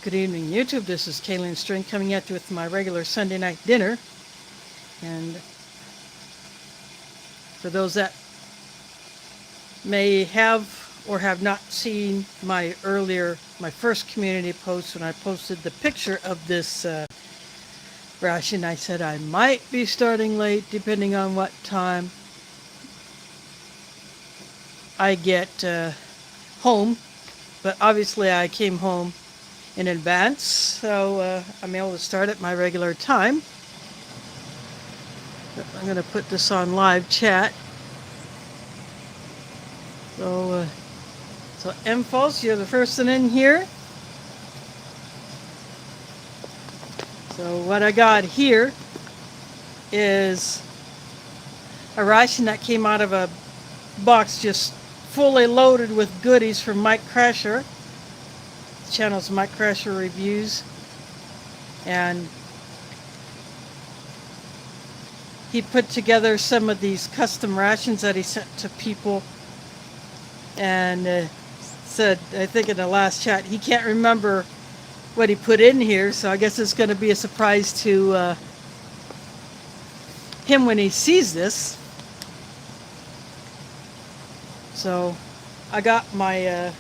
Good evening, YouTube. This is Kaylin String coming at you with my regular Sunday night dinner. And for those that may have or have not seen my first community post when I posted the picture of this ration, I said I might be starting late depending on what time I get home. But obviously I came home in advance, so I'm able to start at my regular time. I'm going to put this on live chat. So Mfos, you're the first one in here. So what I got here is a ration that came out of a box just fully loaded with goodies from Mike Kreischer. The channel's Mike Kreischer Reviews. And he put together some of these custom rations that he sent to people, and said, I think in the last chat, he can't remember what he put in here, so I guess it's going to be a surprise to him when he sees this. So I got my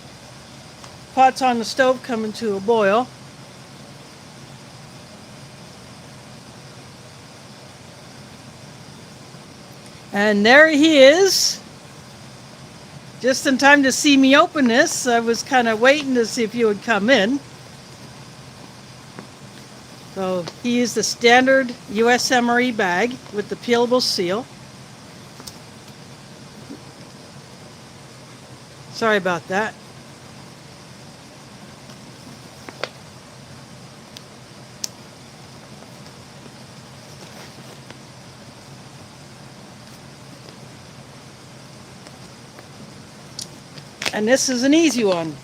pots on the stove coming to a boil. And there he is, just in time to see me open this. I was kind of waiting to see if you would come in. So he used the standard USMRE bag with the peelable seal. Sorry about that. And this is an easy one.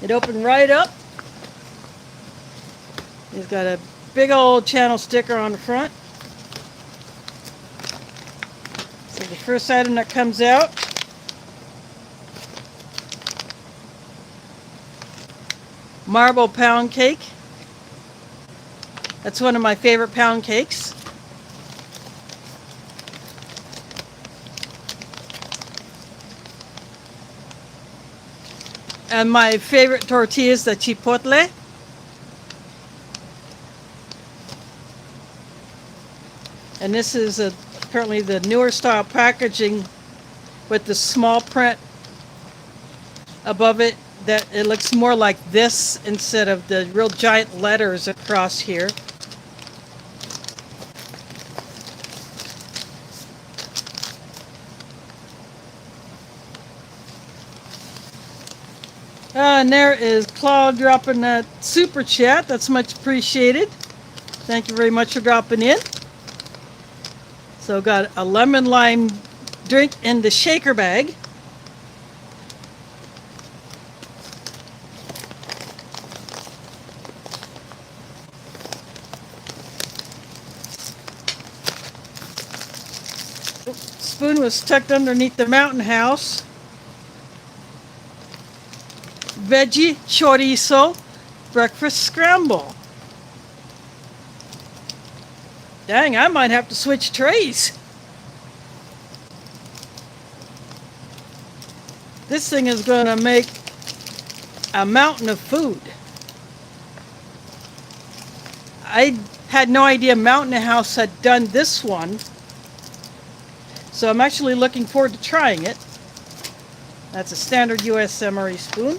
It opened right up. It's got a big old channel sticker on the front. So the first item that comes out marble pound cake. That's one of my favorite pound cakes. And my favorite tortilla is the chipotle. And this is apparently the newer style packaging with the small print above it, that it looks more like this instead of the real giant letters across here. And there is Claude dropping that super chat. That's much appreciated. Thank you very much for dropping in. So got a lemon lime drink in the shaker bag. Spoon was tucked underneath the Mountain House. Veggie chorizo breakfast scramble. Dang, I might have to switch trays. This thing is going to make a mountain of food. I had no idea Mountain House had done this one, so I'm actually looking forward to trying it. That's a standard USMRE spoon.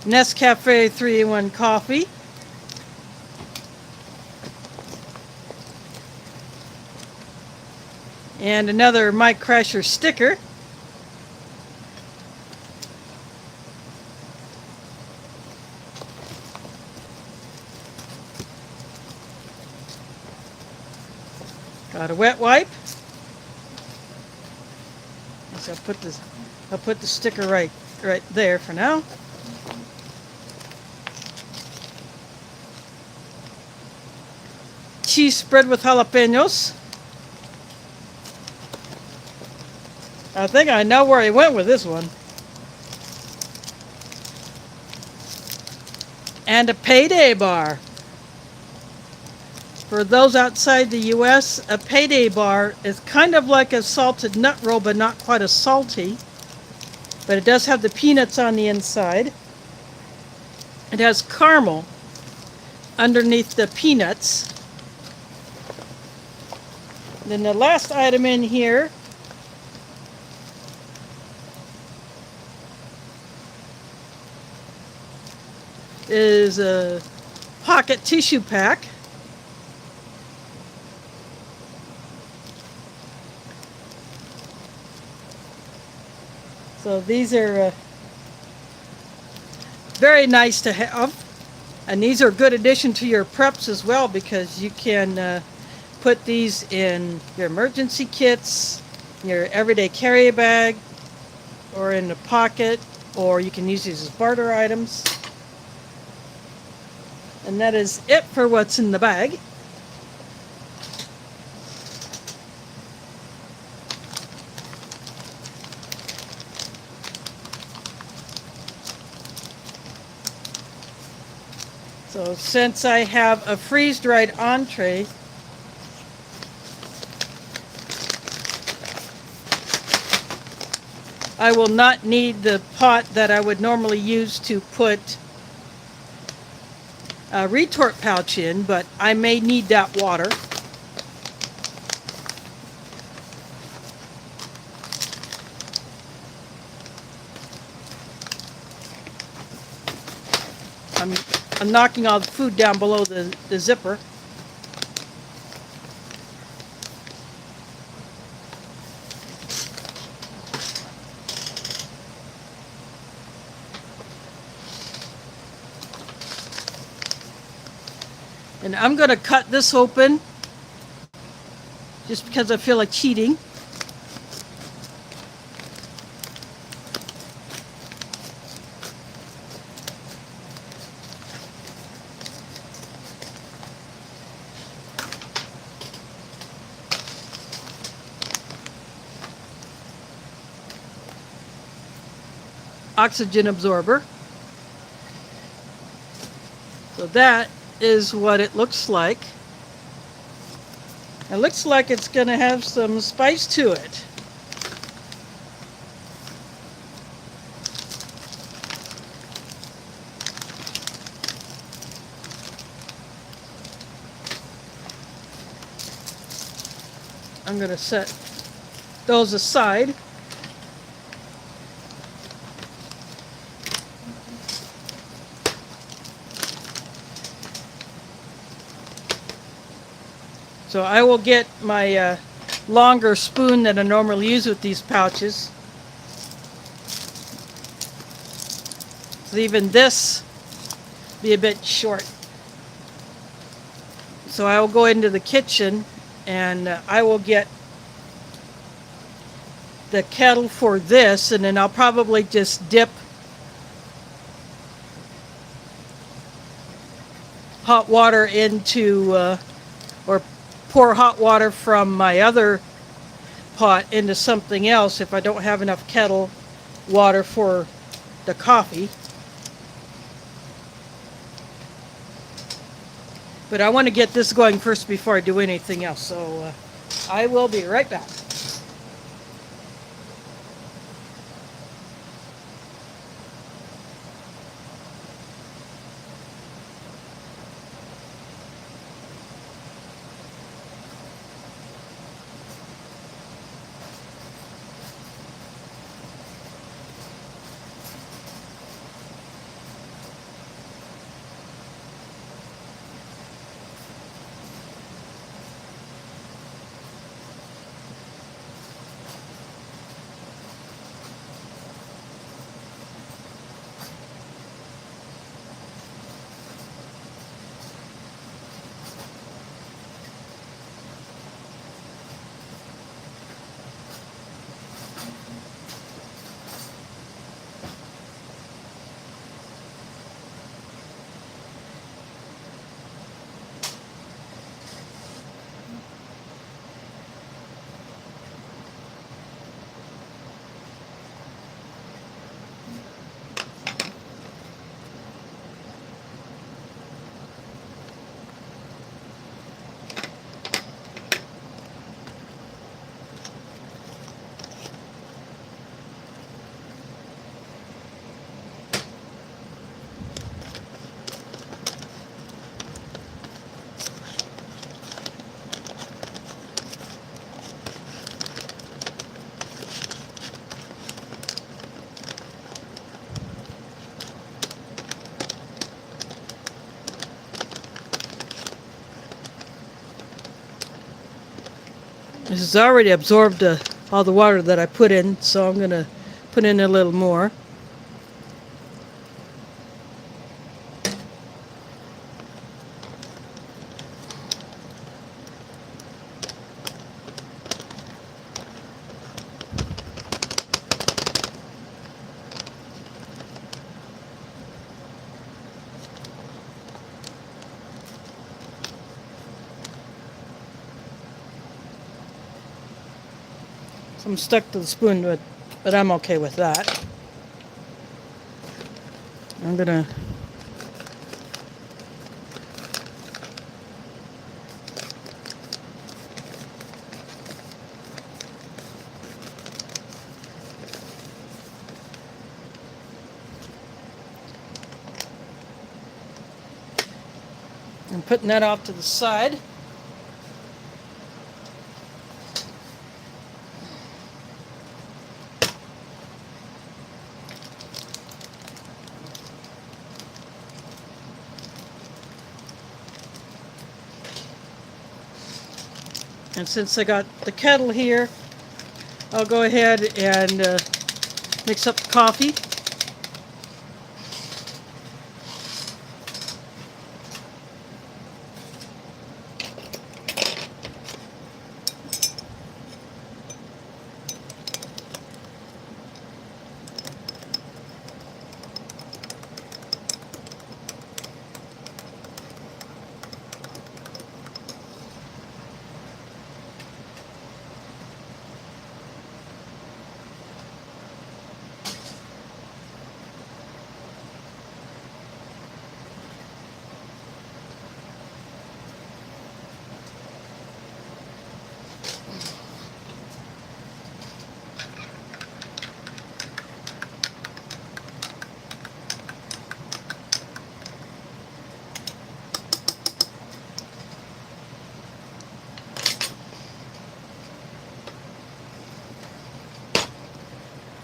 Nescafe 3-in-1 coffee. And another Mike Kreischer sticker. Got a wet wipe. So I'll put the sticker right there for now. cheese spread with jalapenos. I think I know where he went with this one. And a payday bar. For those outside the US, a payday bar is kind of like a salted nut roll, but not quite as salty. But it does have the peanuts on the inside. It has caramel underneath the peanuts. Then the last item in here is a pocket tissue pack. So these are very nice to have, and these are a good addition to your preps as well, because you can put these in your emergency kits, your everyday carry bag, or in a pocket, or you can use these as barter items. And that is it for what's in the bag. So since I have a freeze-dried entree, I will not need the pot that I would normally use to put a retort pouch in, but I may need that water. I'm knocking all the food down below the zipper. And I'm going to cut this open just because I feel like cheating. Oxygen absorber. So that is what it looks like. It looks like it's going to have some spice to it. I'm going to set those aside. So I will get my longer spoon that I normally use with these pouches. So even this be a bit short. So I will go into the kitchen and I will get the kettle for this, and then I'll probably just dip hot water into or pour hot water from my other pot into something else if I don't have enough kettle water for the coffee. But I want to get this going first before I do anything else, so I will be right back. This has already absorbed all the water that I put in, so I'm going to put in a little more. I'm stuck to the spoon, but I'm okay with that. I'm gonna I'm putting that off to the side. And since I got the kettle here, I'll go ahead and mix up the coffee.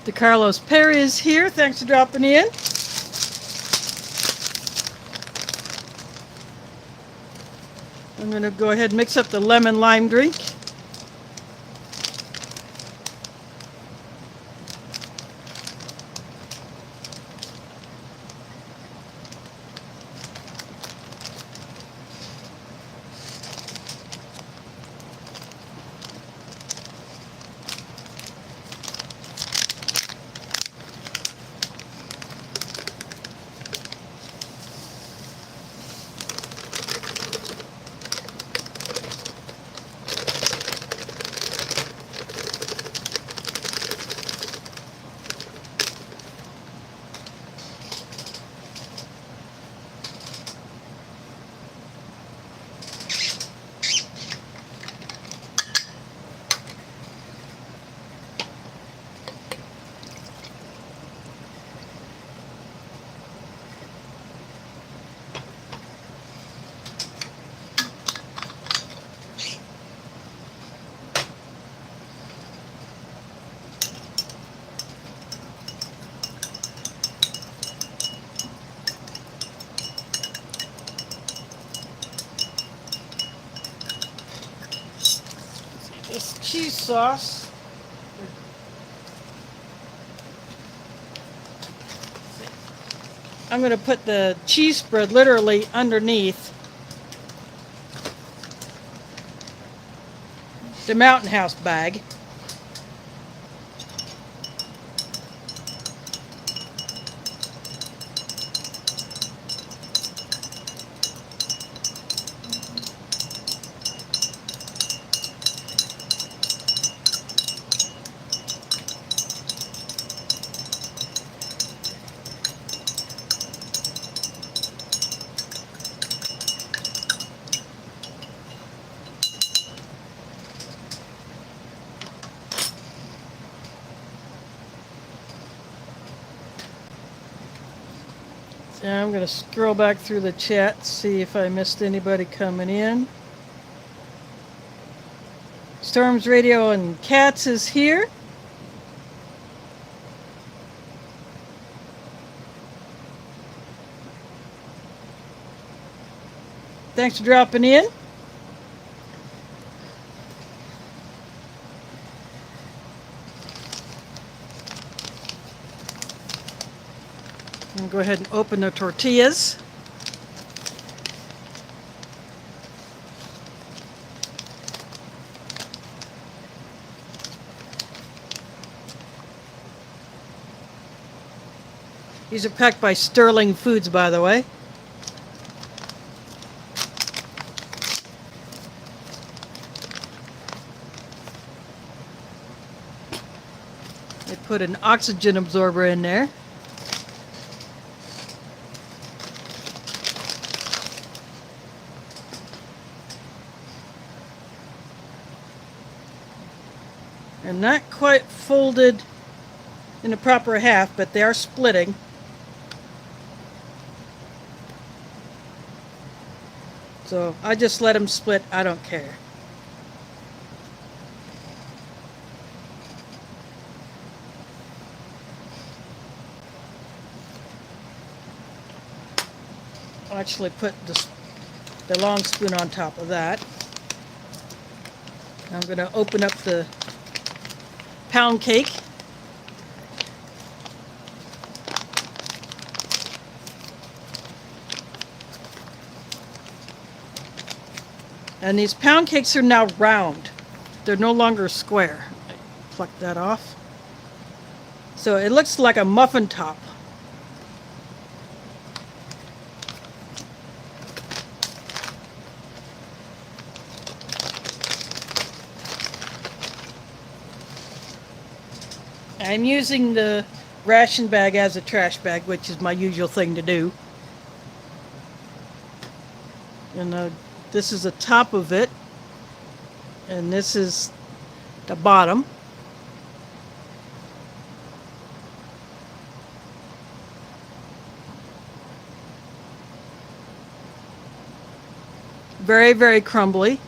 DeCarlos Perry is here. Thanks for dropping in. I'm going to go ahead and mix up the lemon lime drink. This cheese sauce. I'm going to put the cheese spread literally underneath the Mountain House bag. Now I'm going to scroll back through the chat, see if I missed anybody coming in. Storms Radio and Cats is here. Thanks for dropping in. I'll go ahead and open the tortillas. These are packed by Sterling Foods, by the way. They put an oxygen absorber in there. They're not quite folded in the proper half, but they are splitting. So I just let them split. I don't care. I'll actually put the long spoon on top of that. I'm going to open up the pound cake. And these pound cakes are now round. They're no longer square. Pluck that off. So it looks like a muffin top. I'm using the ration bag as a trash bag, which is my usual thing to do. And this is the top of it, and this is the bottom. Very, very crumbly.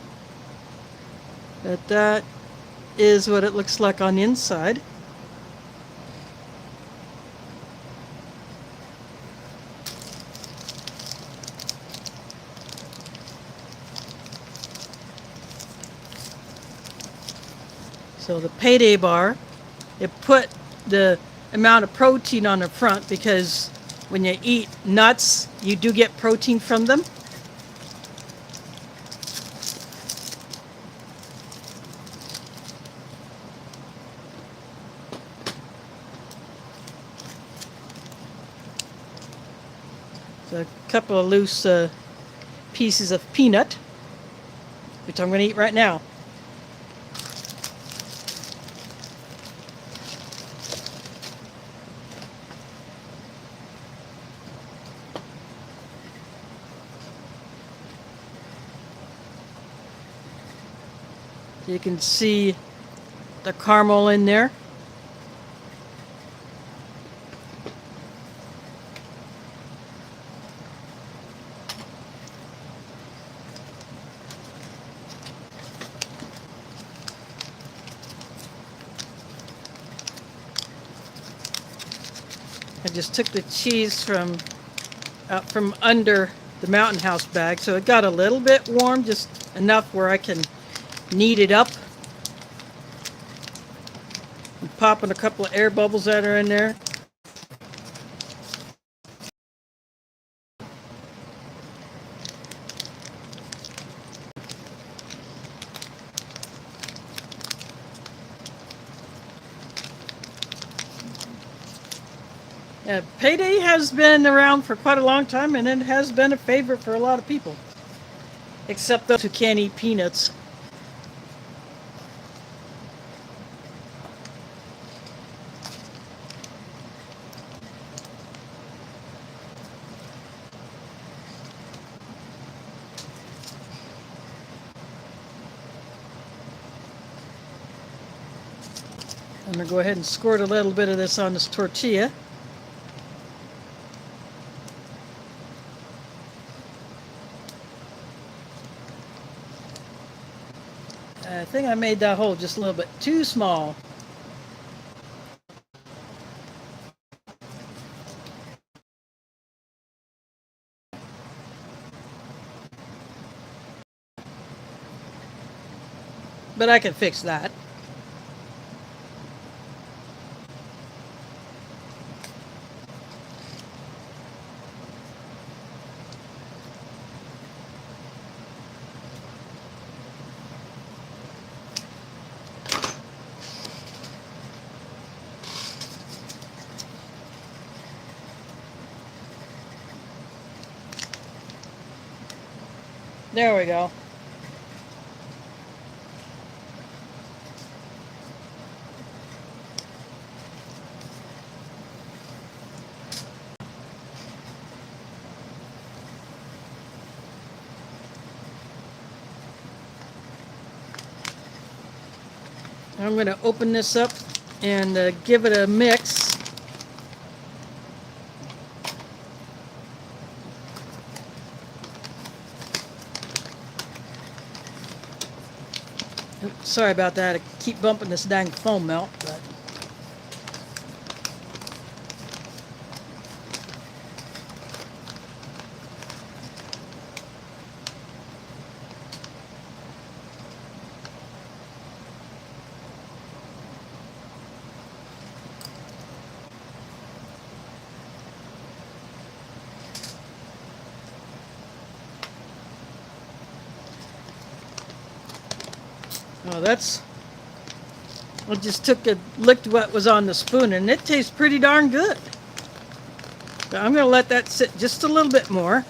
But that is what it looks like on the inside. So the payday bar, it put the amount of protein on the front because when you eat nuts, you do get protein from them. So a couple of loose pieces of peanut, which I'm going to eat right now. You can see the caramel in there. I just took the cheese from out from under the Mountain House bag, so it got a little bit warm, just enough where I can knead it up. I'm popping a couple of air bubbles that are in there. Payday has been around for quite a long time, and it has been a favorite for a lot of people, except those who can't eat peanuts. I'm going to go ahead and squirt a little bit of this on this tortilla. I think I made that hole just a little bit too small. But I can fix that. There we go. I'm going to open this up and give it a mix. Oops, sorry about that. I keep bumping this dang foam melt, but oh, that's. I just licked what was on the spoon, and it tastes pretty darn good. So I'm going to let that sit just a little bit more.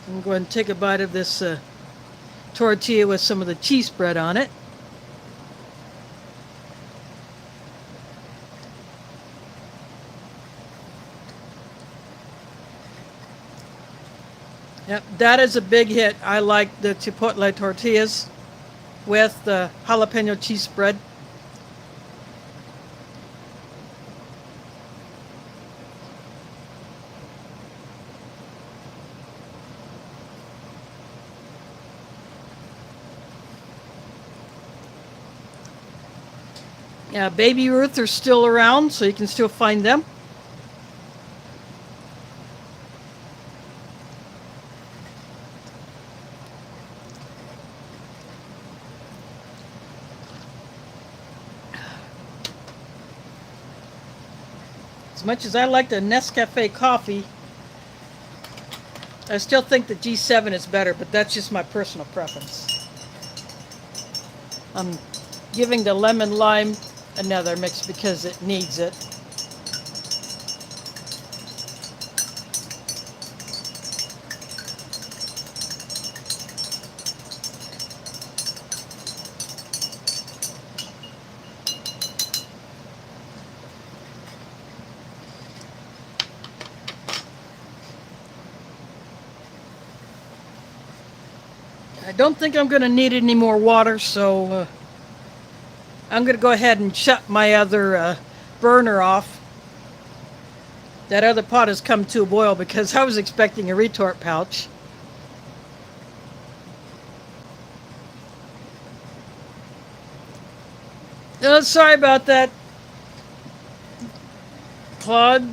I'm going to take a bite of this tortilla with some of the cheese spread on it. Yep, that is a big hit. I like the chipotle tortillas with the jalapeno cheese spread. Yeah, Baby Ruth are still around, so you can still find them. As much as I like the Nescafe coffee, I still think the G7 is better, but that's just my personal preference. I'm giving the lemon lime another mix because it needs it. I don't think I'm going to need any more water, so I'm going to go ahead and shut my other burner off. That other pot has come to a boil because I was expecting a retort pouch. Oh, sorry about that, Claude.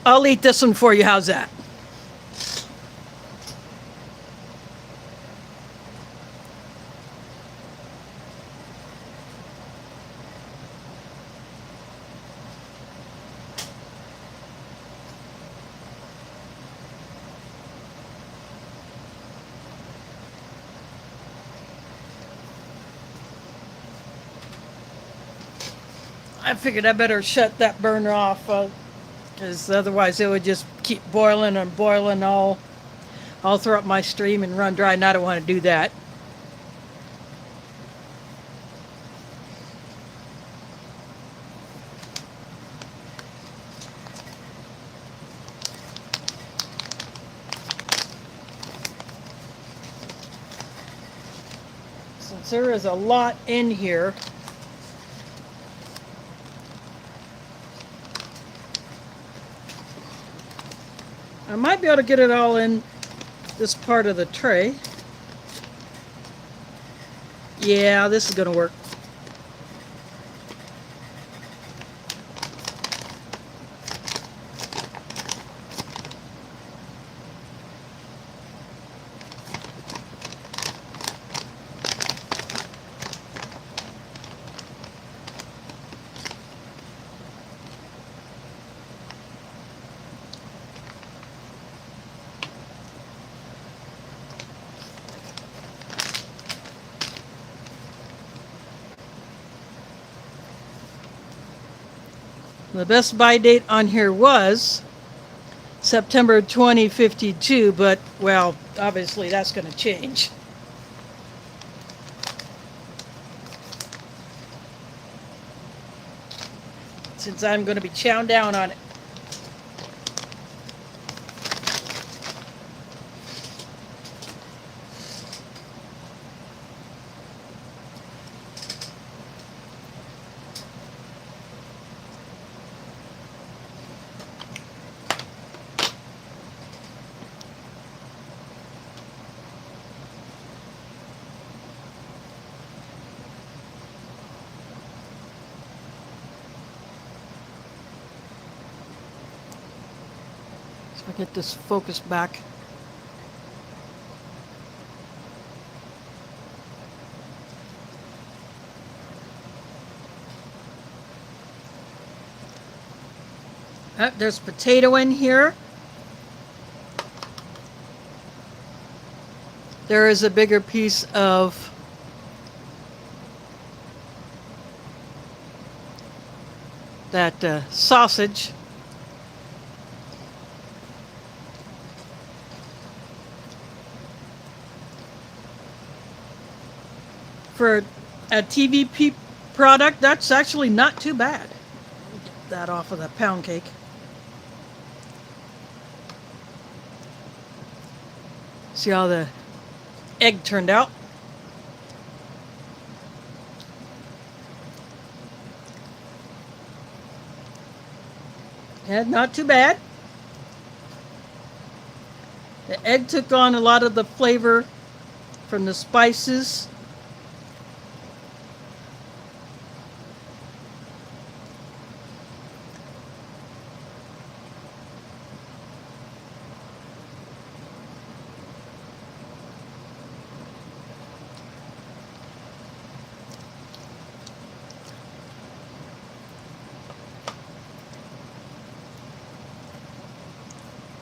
I'll eat this one for you. How's that? I figured I better shut that burner off because otherwise it would just keep boiling and boiling all throughout my stream and run dry, and I don't want to do that. Since there is a lot in here, I might be able to get it all in this part of the tray. Yeah, this is going to work. The best buy date on here was September 2052, but, well, obviously that's going to change. Since I'm going to be chowing down on it. So I get this focus back. There's potato in here. There is a bigger piece of that sausage. For a TVP product, that's actually not too bad. Get that off of the pound cake. See how the egg turned out? Yeah, not too bad. The egg took on a lot of the flavor from the spices.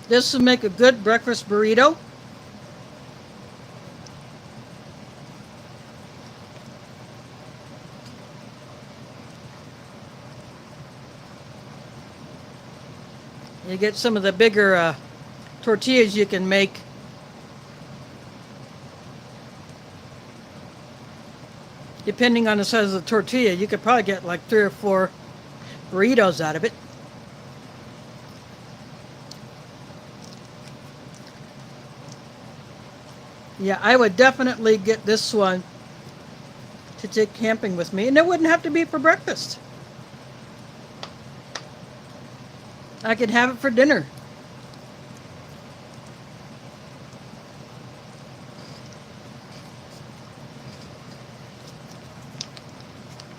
This would make a good breakfast burrito. You get some of the bigger tortillas you can make. Depending on the size of the tortilla, you could probably get like 3 or 4 burritos out of it. Yeah, I would definitely get this one to take camping with me, and it wouldn't have to be for breakfast. I could have it for dinner.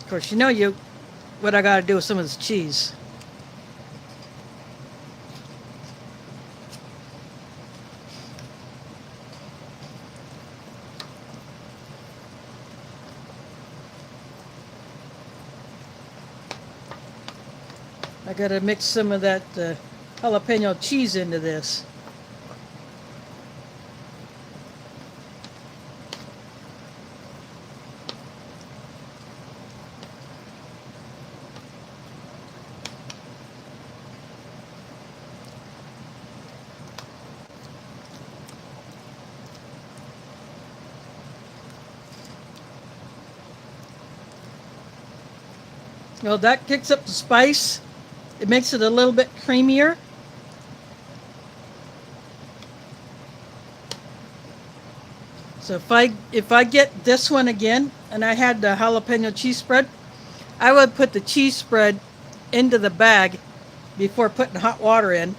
Of course, what I gotta do with some of this cheese. I gotta mix some of that jalapeno cheese into this. Well, that kicks up the spice. It makes it a little bit creamier. So if I get this one again, and I had the jalapeno cheese spread, I would put the cheese spread into the bag before putting hot water in.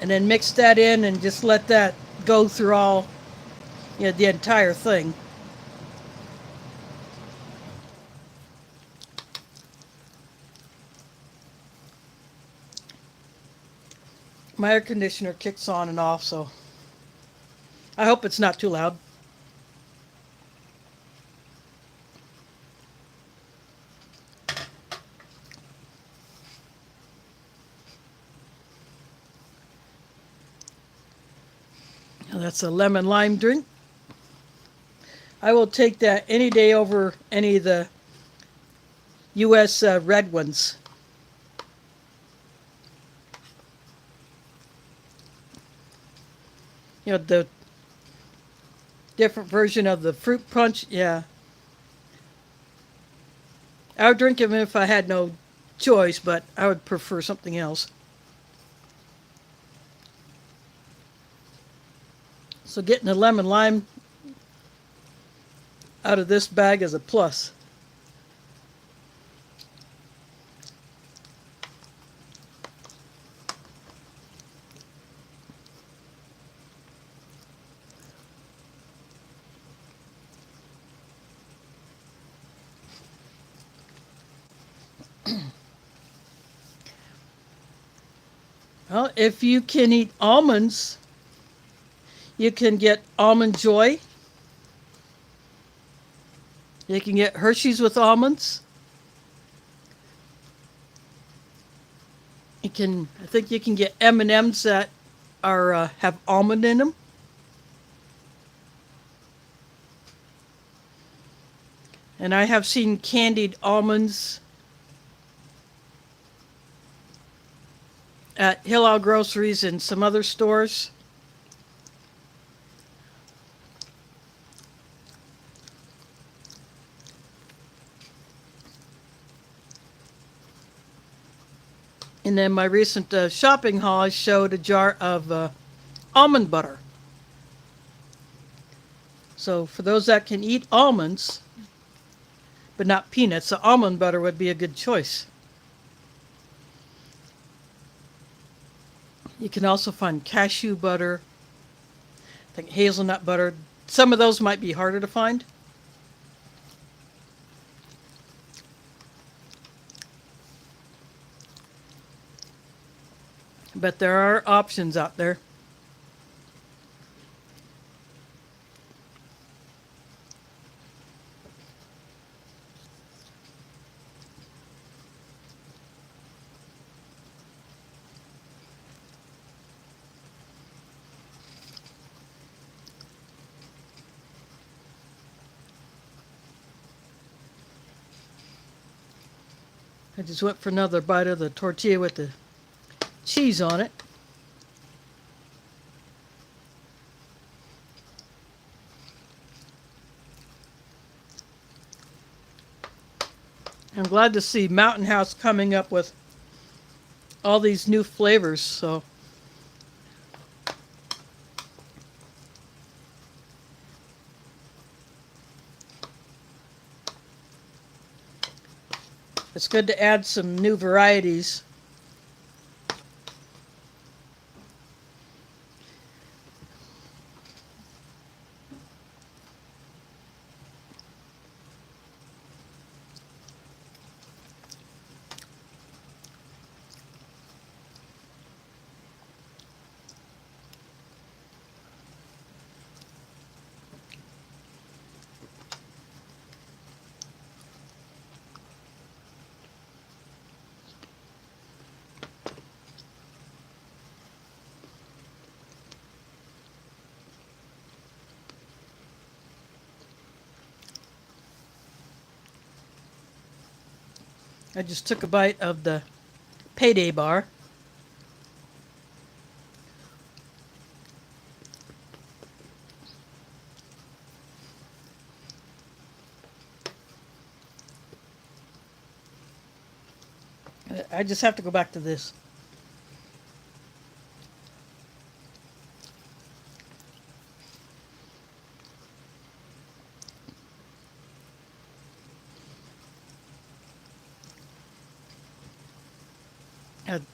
And then mix that in and just let that go through all, the entire thing. My air conditioner kicks on and off, so I hope it's not too loud. Now that's a lemon lime drink. I will take that any day over any of the U.S. Red ones. You know, the different version of the fruit punch. Yeah. I would drink them if I had no choice, but I would prefer something else. So getting the lemon lime out of this bag is a plus. Well, if you can eat almonds, you can get almond joy. You can get Hershey's with almonds. I think you can get M&Ms that are have almond in them. And I have seen candied almonds at Hillel Groceries and some other stores. And then my recent shopping haul showed a jar of almond butter. So for those that can eat almonds, but not peanuts, the almond butter would be a good choice. You can also find cashew butter, I think hazelnut butter. Some of those might be harder to find. But there are options out there. I just went for another bite of the tortilla with the cheese on it. I'm glad to see Mountain House coming up with all these new flavors, so it's good to add some new varieties. I just took a bite of the payday bar. I just have to go back to this.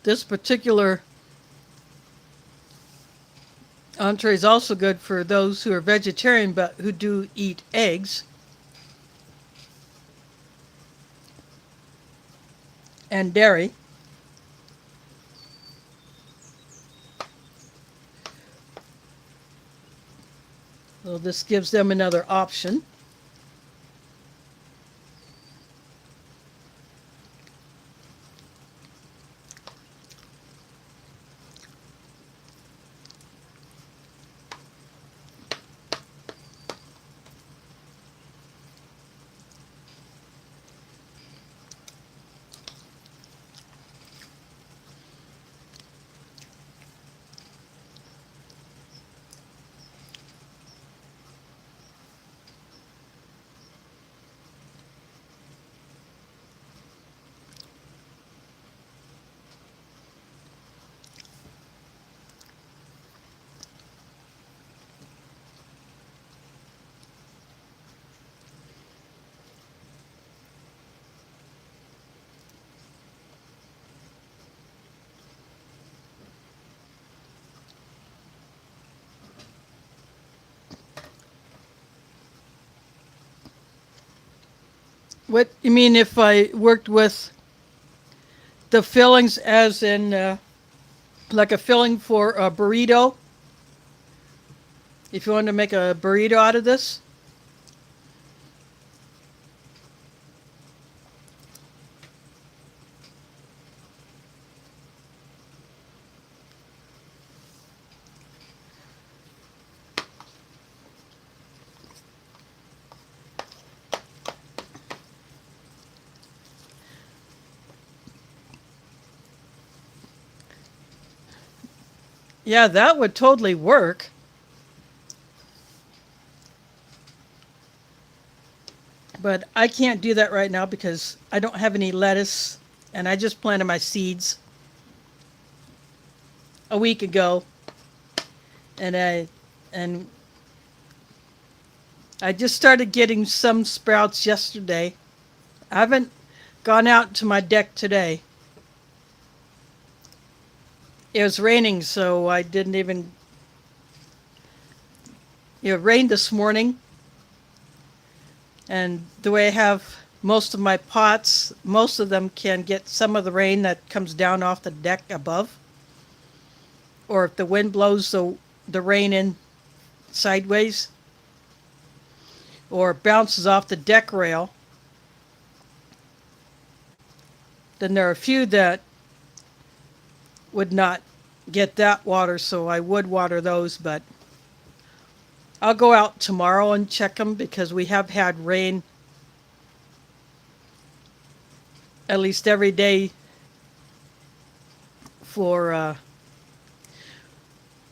This particular entree is also good for those who are vegetarian but who do eat eggs and dairy. So this gives them another option. What you mean if I worked with the fillings as in like a filling for a burrito? If you wanted to make a burrito out of this? Yeah, that would totally work. But I can't do that right now because I don't have any lettuce and I just planted my seeds a week ago and I just started getting some sprouts yesterday. I haven't gone out to my deck today. It was raining, so I didn't even. It rained this morning, and the way I have most of my pots, most of them can get some of the rain that comes down off the deck above. Or if the wind blows the rain in sideways, or bounces off the deck rail, then there are a few that would not get that water, so I would water those, but I'll go out tomorrow and check them because we have had rain at least every day for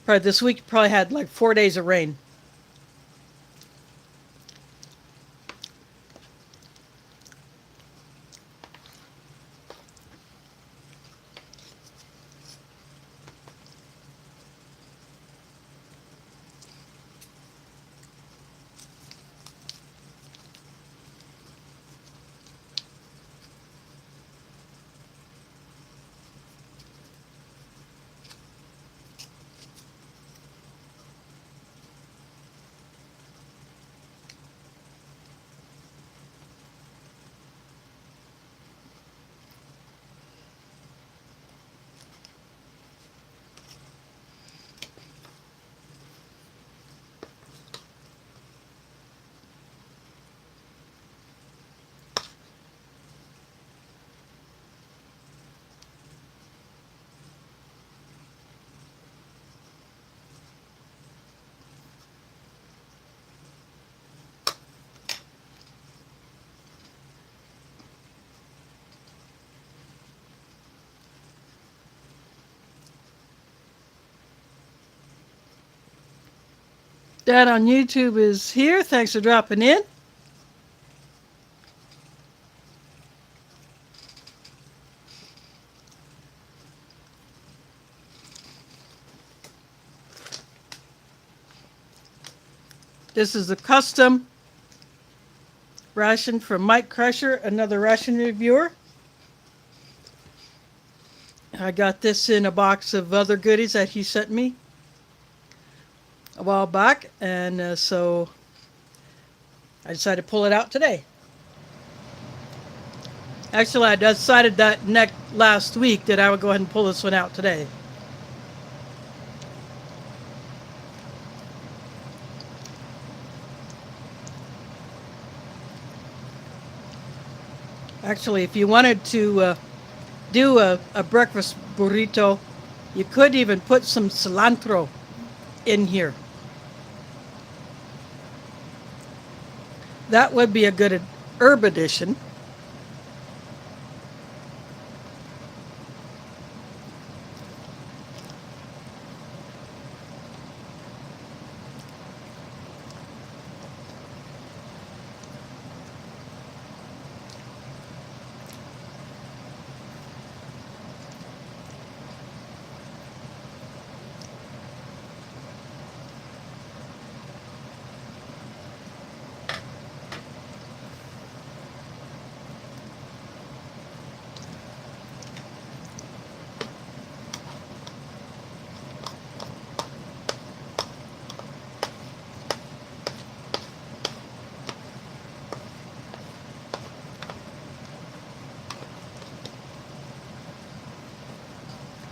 probably this week. Probably had like 4 days of rain. Dad on YouTube is here. Thanks for dropping in. This is a custom ration from Mike Kreischer, another ration reviewer. I got this in a box of other goodies that he sent me a while back, and so I decided to pull it out today. Actually, I decided that last week that I would go ahead and pull this one out today. Actually, if you wanted to do a breakfast burrito, you could even put some cilantro in here. That would be a good herb addition.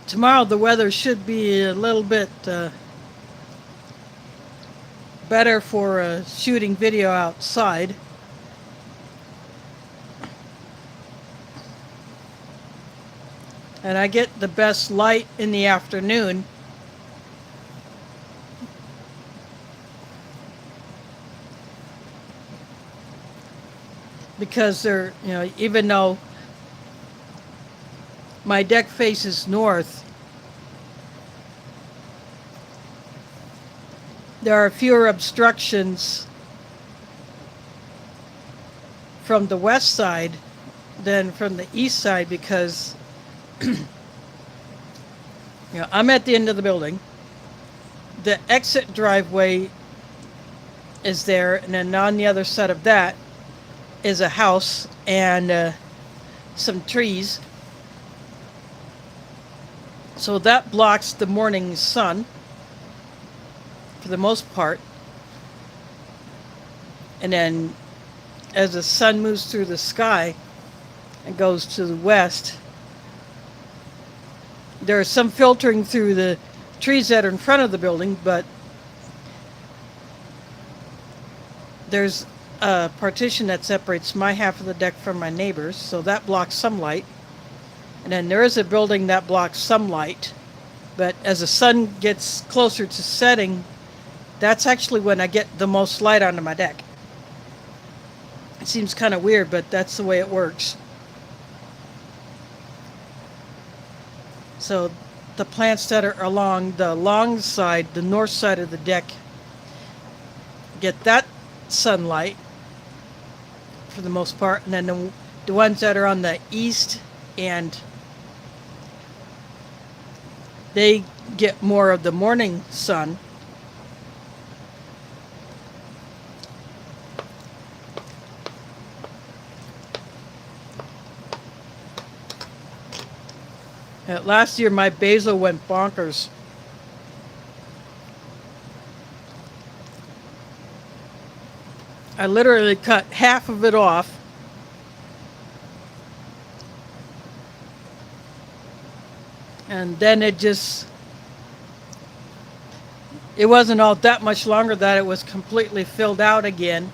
tomorrow the weather should be a little bit better for shooting video outside. And I get the best light in the afternoon. Because they're, even though my deck faces north, there are fewer obstructions from the west side than from the east side because I'm at the end of the building. The exit driveway is there, and then on the other side of that is a house and some trees. So that blocks the morning sun for the most part. And then as the sun moves through the sky and goes to the west, there's some filtering through the trees that are in front of the building, but there's a partition that separates my half of the deck from my neighbor's, so that blocks some light. And then there is a building that blocks some light, but as the sun gets closer to setting, that's actually when I get the most light onto my deck. It seems kind of weird, but that's the way it works. So the plants that are along the long side, the north side of the deck, get that sunlight for the most part, and then the ones that are on the east and they get more of the morning sun. Last year my basil went bonkers. I literally cut half of it off. And then it wasn't all that much longer that it was completely filled out again.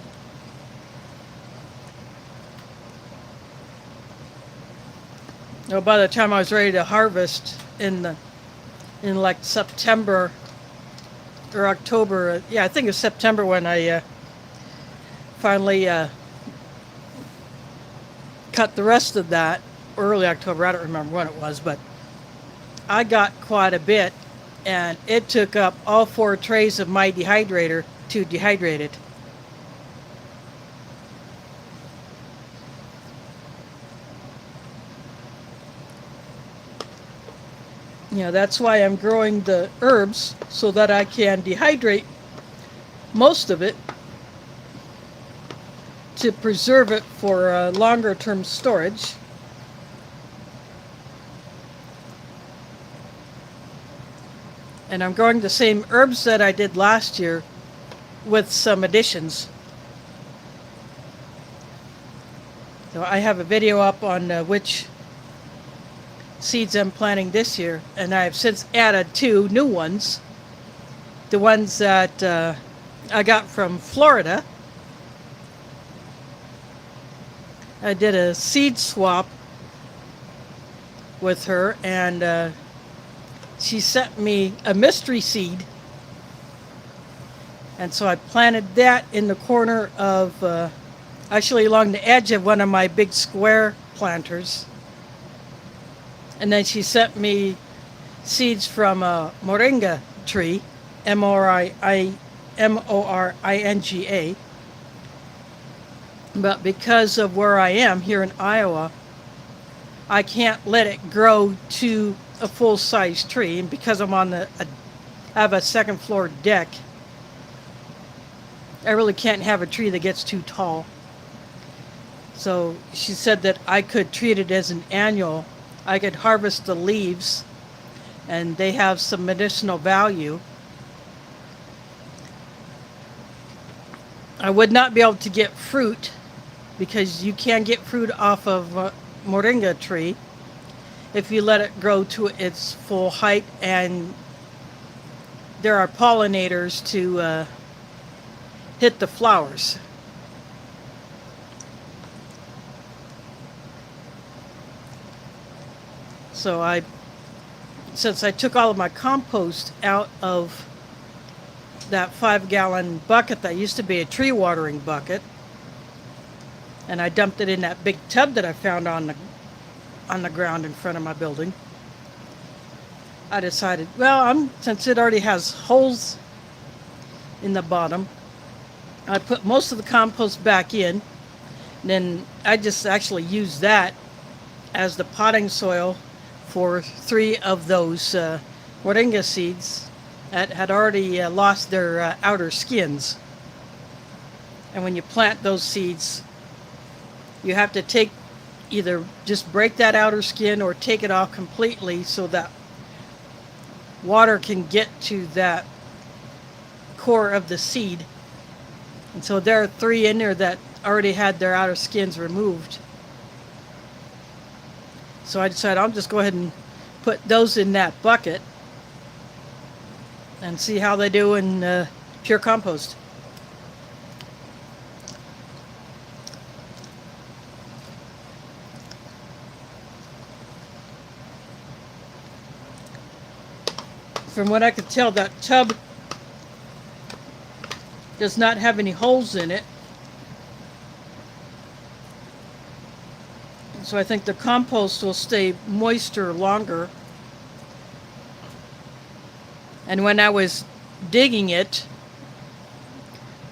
By the time I was ready to harvest in like September or October, I think it was September when I finally cut the rest of that. Early October, I don't remember when it was, but I got quite a bit, and it took up all 4 trays of my dehydrator to dehydrate it. That's why I'm growing the herbs, so that I can dehydrate most of it to preserve it for longer term storage. And I'm growing the same herbs that I did last year with some additions. So I have a video up on which seeds I'm planting this year, and I've since added 2 new ones. The ones that I got from Florida. I did a seed swap with her, and she sent me a mystery seed, and so I planted that in the corner of actually along the edge of one of my big square planters. And then she sent me seeds from a moringa tree, Moringa. But because of where I am here in Iowa, I can't let it grow to a full-size tree. And because I'm I have a second floor deck, I really can't have a tree that gets too tall. So she said that I could treat it as an annual. I could harvest the leaves, and they have some medicinal value. I would not be able to get fruit, because you can get fruit off of a moringa tree. if you let it grow to its full height, and there are pollinators to hit the flowers. So since I took all of my compost out of that 5-gallon bucket that used to be a tree watering bucket, and I dumped it in that big tub that I found on the ground in front of my building, I decided, well, since it already has holes in the bottom, I put most of the compost back in. Then I just actually used that as the potting soil for 3 of those moringa seeds that had already lost their outer skins. And when you plant those seeds, you have to either just break that outer skin or take it off completely so that water can get to that core of the seed. And so there are 3 in there that already had their outer skins removed. So I decided I'll just go ahead and put those in that bucket and see how they do in pure compost. From what I could tell, that tub does not have any holes in it. So I think the compost will stay moister longer. And when I was digging it,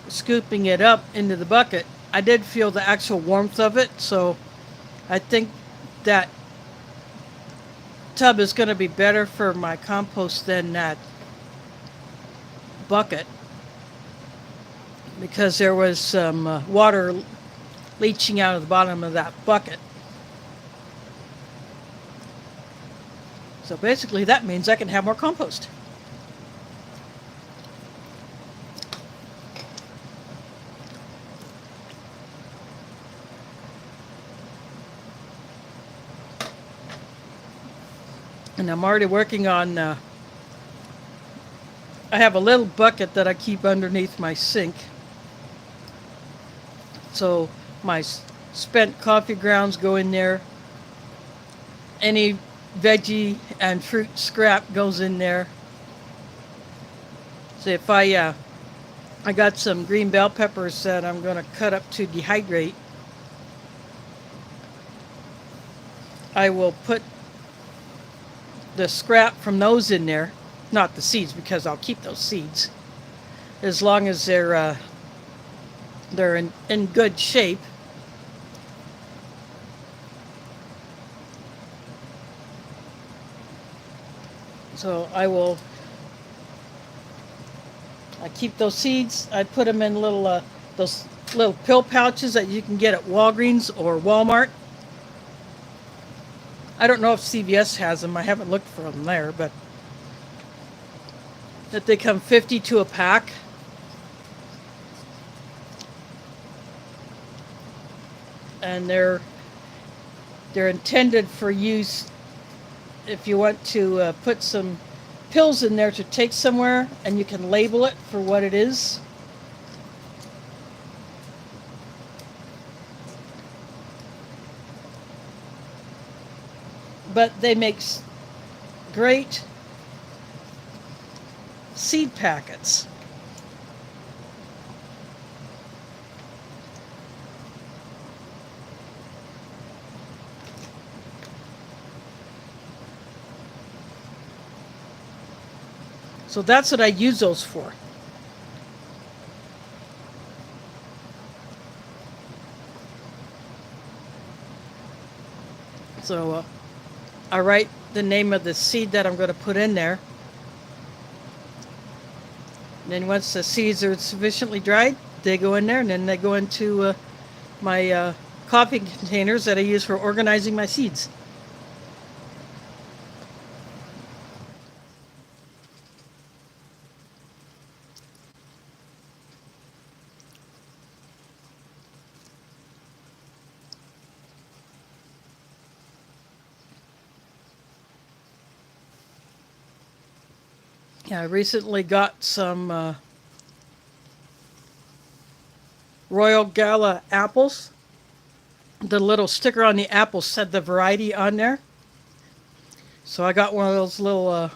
scooping it up into the bucket, I did feel the actual warmth of it. So I think that tub is going to be better for my compost than that bucket, because there was some water leaching out of the bottom of that bucket. So basically that means I can have more compost. And I'm already working on, I have a little bucket that I keep underneath my sink. So my spent coffee grounds go in there. Any veggie and fruit scrap goes in there. So if I got some green bell peppers that I'm going to cut up to dehydrate, I will put the scrap from those in there, not the seeds, because I'll keep those seeds as long as they're in good shape. So I keep those seeds. I put them in those little pill pouches that you can get at Walgreens or Walmart. I don't know if CVS has them. I haven't looked for them there, but that they come 50 to a pack. And they're intended for use if you want to put some pills in there to take somewhere, and you can label it for what it is. But they make great seed packets. So that's what I use those for. So I write the name of the seed that I'm going to put in there. And then once the seeds are sufficiently dried, they go in there, and then they go into my coffee containers that I use for organizing my seeds. I recently got some Royal Gala apples. The little sticker on the apple said the variety on there. So I got one of those little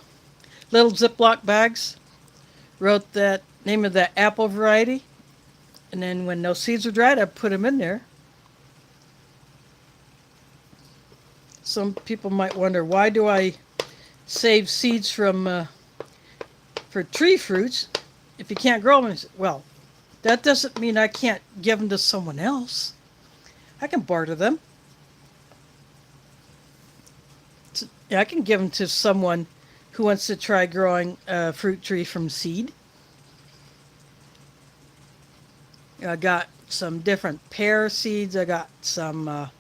Ziploc bags. Wrote that name of the apple variety, and then when those seeds were dried, I put them in there. Some people might wonder, why do I save seeds from for tree fruits if you can't grow them? Well, that doesn't mean I can't give them to someone else. I can barter them. Yeah, I can give them to someone who wants to try growing a fruit tree from seed. I got some different pear seeds. I got some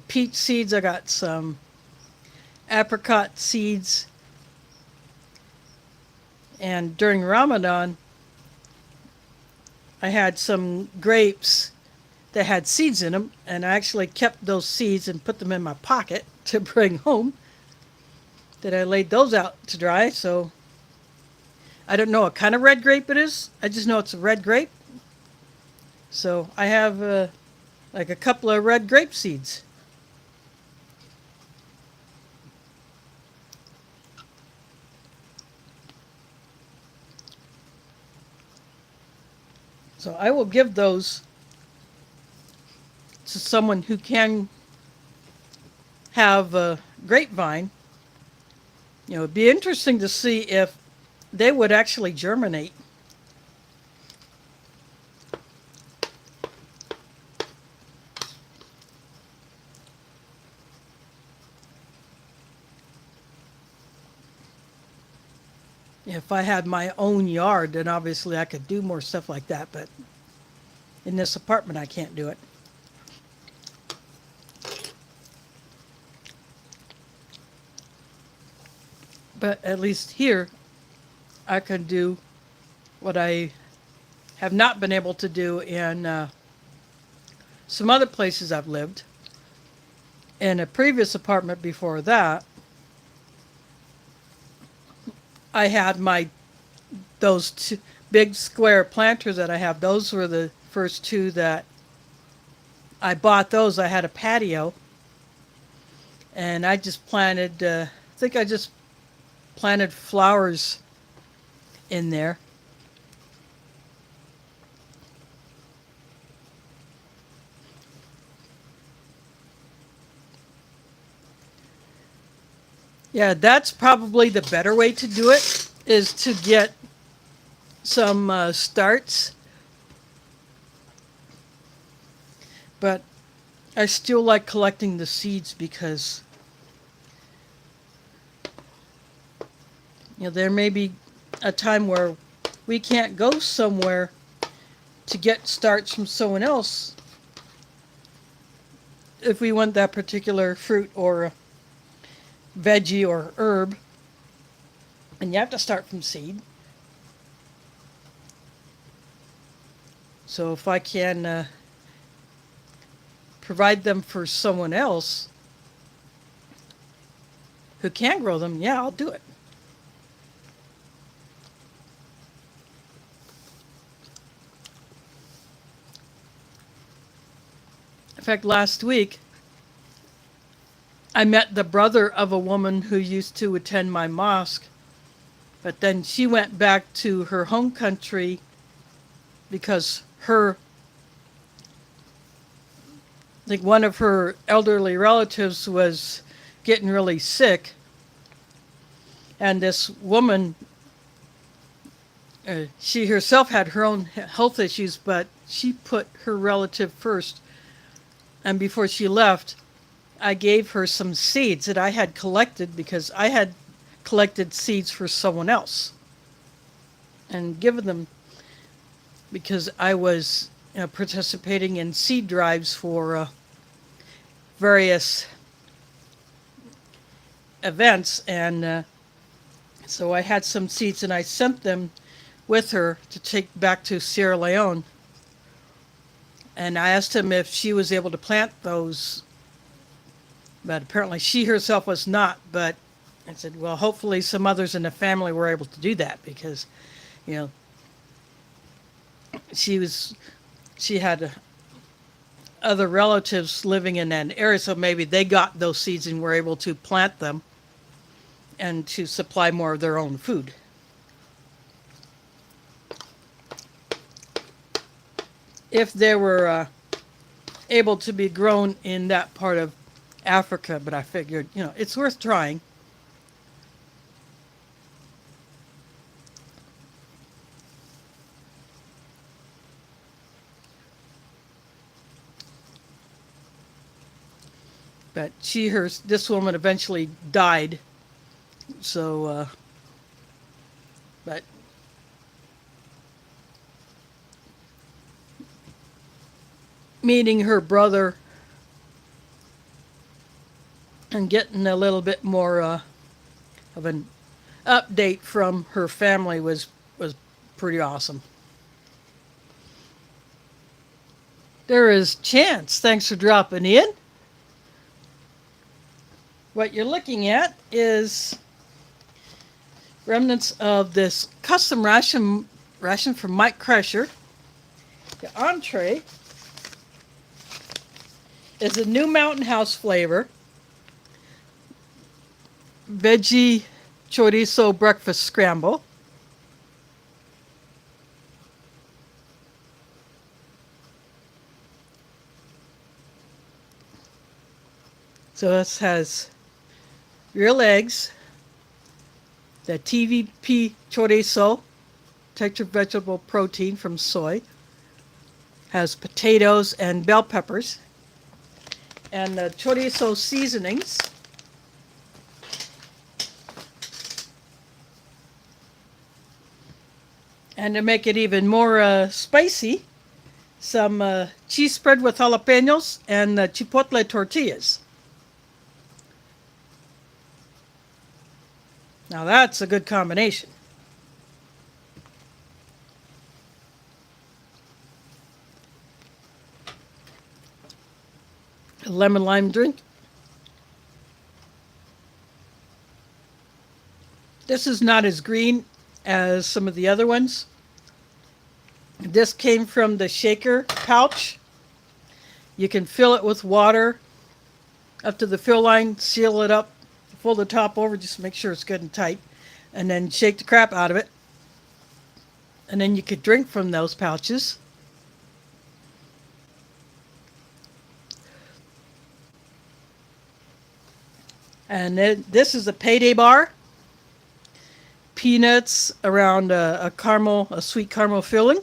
peach seeds. I got some apricot seeds. And during Ramadan, I had some grapes that had seeds in them, and I actually kept those seeds and put them in my pocket to bring home. Then I laid those out to dry, so I don't know what kind of red grape it is. I just know it's a red grape. So I have like a couple of red grape seeds. So I will give those to someone who can have a grapevine. You know, it'd be interesting to see if they would actually germinate. If I had my own yard, then obviously I could do more stuff like that, but in this apartment I can't do it. But at least here I can do what I have not been able to do in some other places I've lived. In a previous apartment before that, I had those two big square planters that I have. Those were the first two that I bought. Those I had a patio, and I just planted. I think I just planted flowers in there. Yeah, that's probably the better way to do it, is to get some starts. But I still like collecting the seeds because, you know, there may be a time where we can't go somewhere to get starts from someone else if we want that particular fruit or veggie or herb, and you have to start from seed. So if I can provide them for someone else who can grow them, yeah, I'll do it. In fact, last week I met the brother of a woman who used to attend my mosque, but then she went back to her home country because one of her elderly relatives was getting really sick, and this woman, she herself had her own health issues, but she put her relative first. And before she left, I gave her some seeds that I had collected because I had collected seeds for someone else and given them because I was participating in seed drives for various events, and so I had some seeds and I sent them with her to take back to Sierra Leone. And I asked him if she was able to plant those, but apparently she herself was not. But I said, well, hopefully some others in the family were able to do that because, you know, she was she had other relatives living in that area, so maybe they got those seeds and were able to plant them and to supply more of their own food. If they were able to be grown in that part of Africa, but I figured, it's worth trying. But this woman eventually died. So, but meeting her brother and getting a little bit more of an update from her family was pretty awesome. There is Chance. Thanks for dropping in. What you're looking at is remnants of this custom ration from Mike Kreischer. The entree is a new Mountain House flavor, veggie chorizo breakfast scramble. So this has real eggs, the TVP chorizo, textured vegetable protein from soy, has potatoes and bell peppers, and the chorizo seasonings. And to make it even more spicy, some cheese spread with jalapenos and chipotle tortillas. Now that's a good combination. A lemon lime drink. This is not as green as some of the other ones. This came from the shaker pouch. You can fill it with water up to the fill line, seal it up, fold the top over, just make sure it's good and tight, and then shake the crap out of it. And then you could drink from those pouches. And then this is a payday bar. Peanuts around a sweet caramel filling.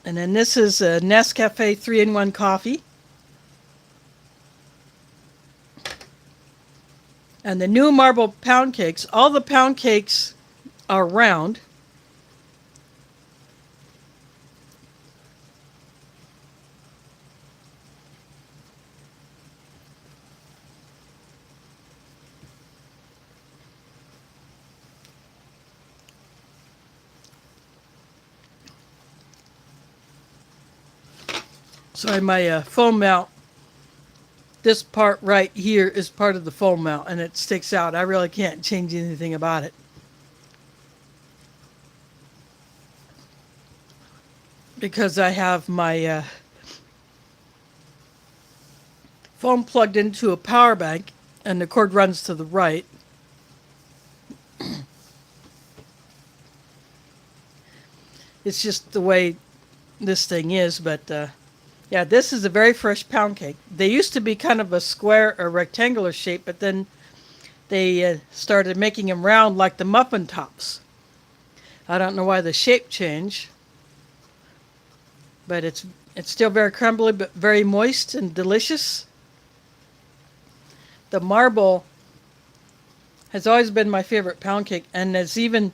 And then this is a Nescafe 3-in-1 coffee. And the new marble pound cakes, all the pound cakes are round. Sorry, my foam mount, this part right here is part of the foam mount and it sticks out. I really can't change anything about it. Because I have my phone plugged into a power bank and the cord runs to the right. It's just the way this thing is, but yeah, this is a very fresh pound cake. They used to be kind of a square or rectangular shape, but then they started making them round like the muffin tops. I don't know why the shape changed, but it's still very crumbly, but very moist and delicious. The marble has always been my favorite pound cake, and it's even,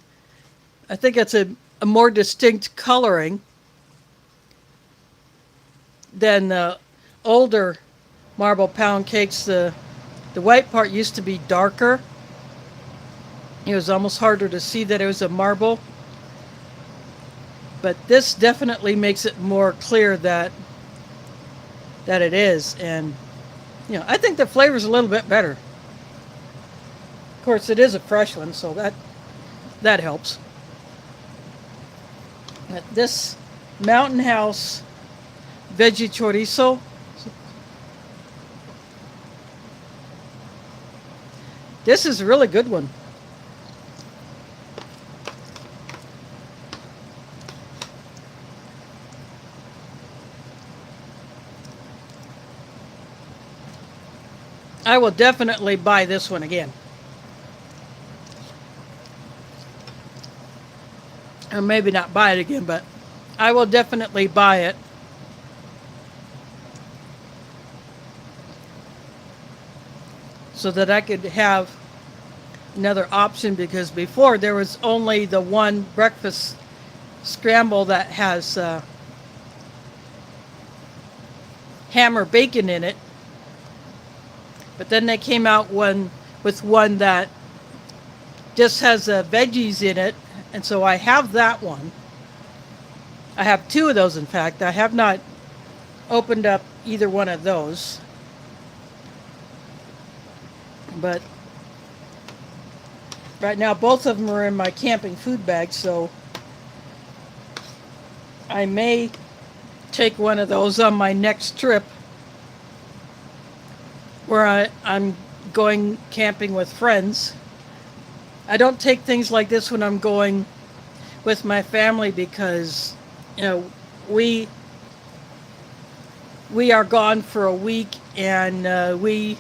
I think it's a more distinct coloring than the older marble pound cakes. The white part used to be darker. It was almost harder to see that it was a marble. But this definitely makes it more clear that it is. And I think the flavor's a little bit better. course, it is a fresh one, so that helps. This Mountain House veggie chorizo, this is a really good one. I will definitely buy this one again. Or maybe not buy it again, but I will definitely buy it. So that I could have another option, because before there was only the one breakfast scramble that has ham or bacon in it. But then they came out with one that just has veggies in it, and so I have that one. I have two of those, in fact. I have not opened up either one of those. But right now both of them are in my camping food bag, so I may take one of those on my next trip, where I'm going camping with friends. I don't take things like this when I'm going with my family, because, you know, we are gone for a week, and we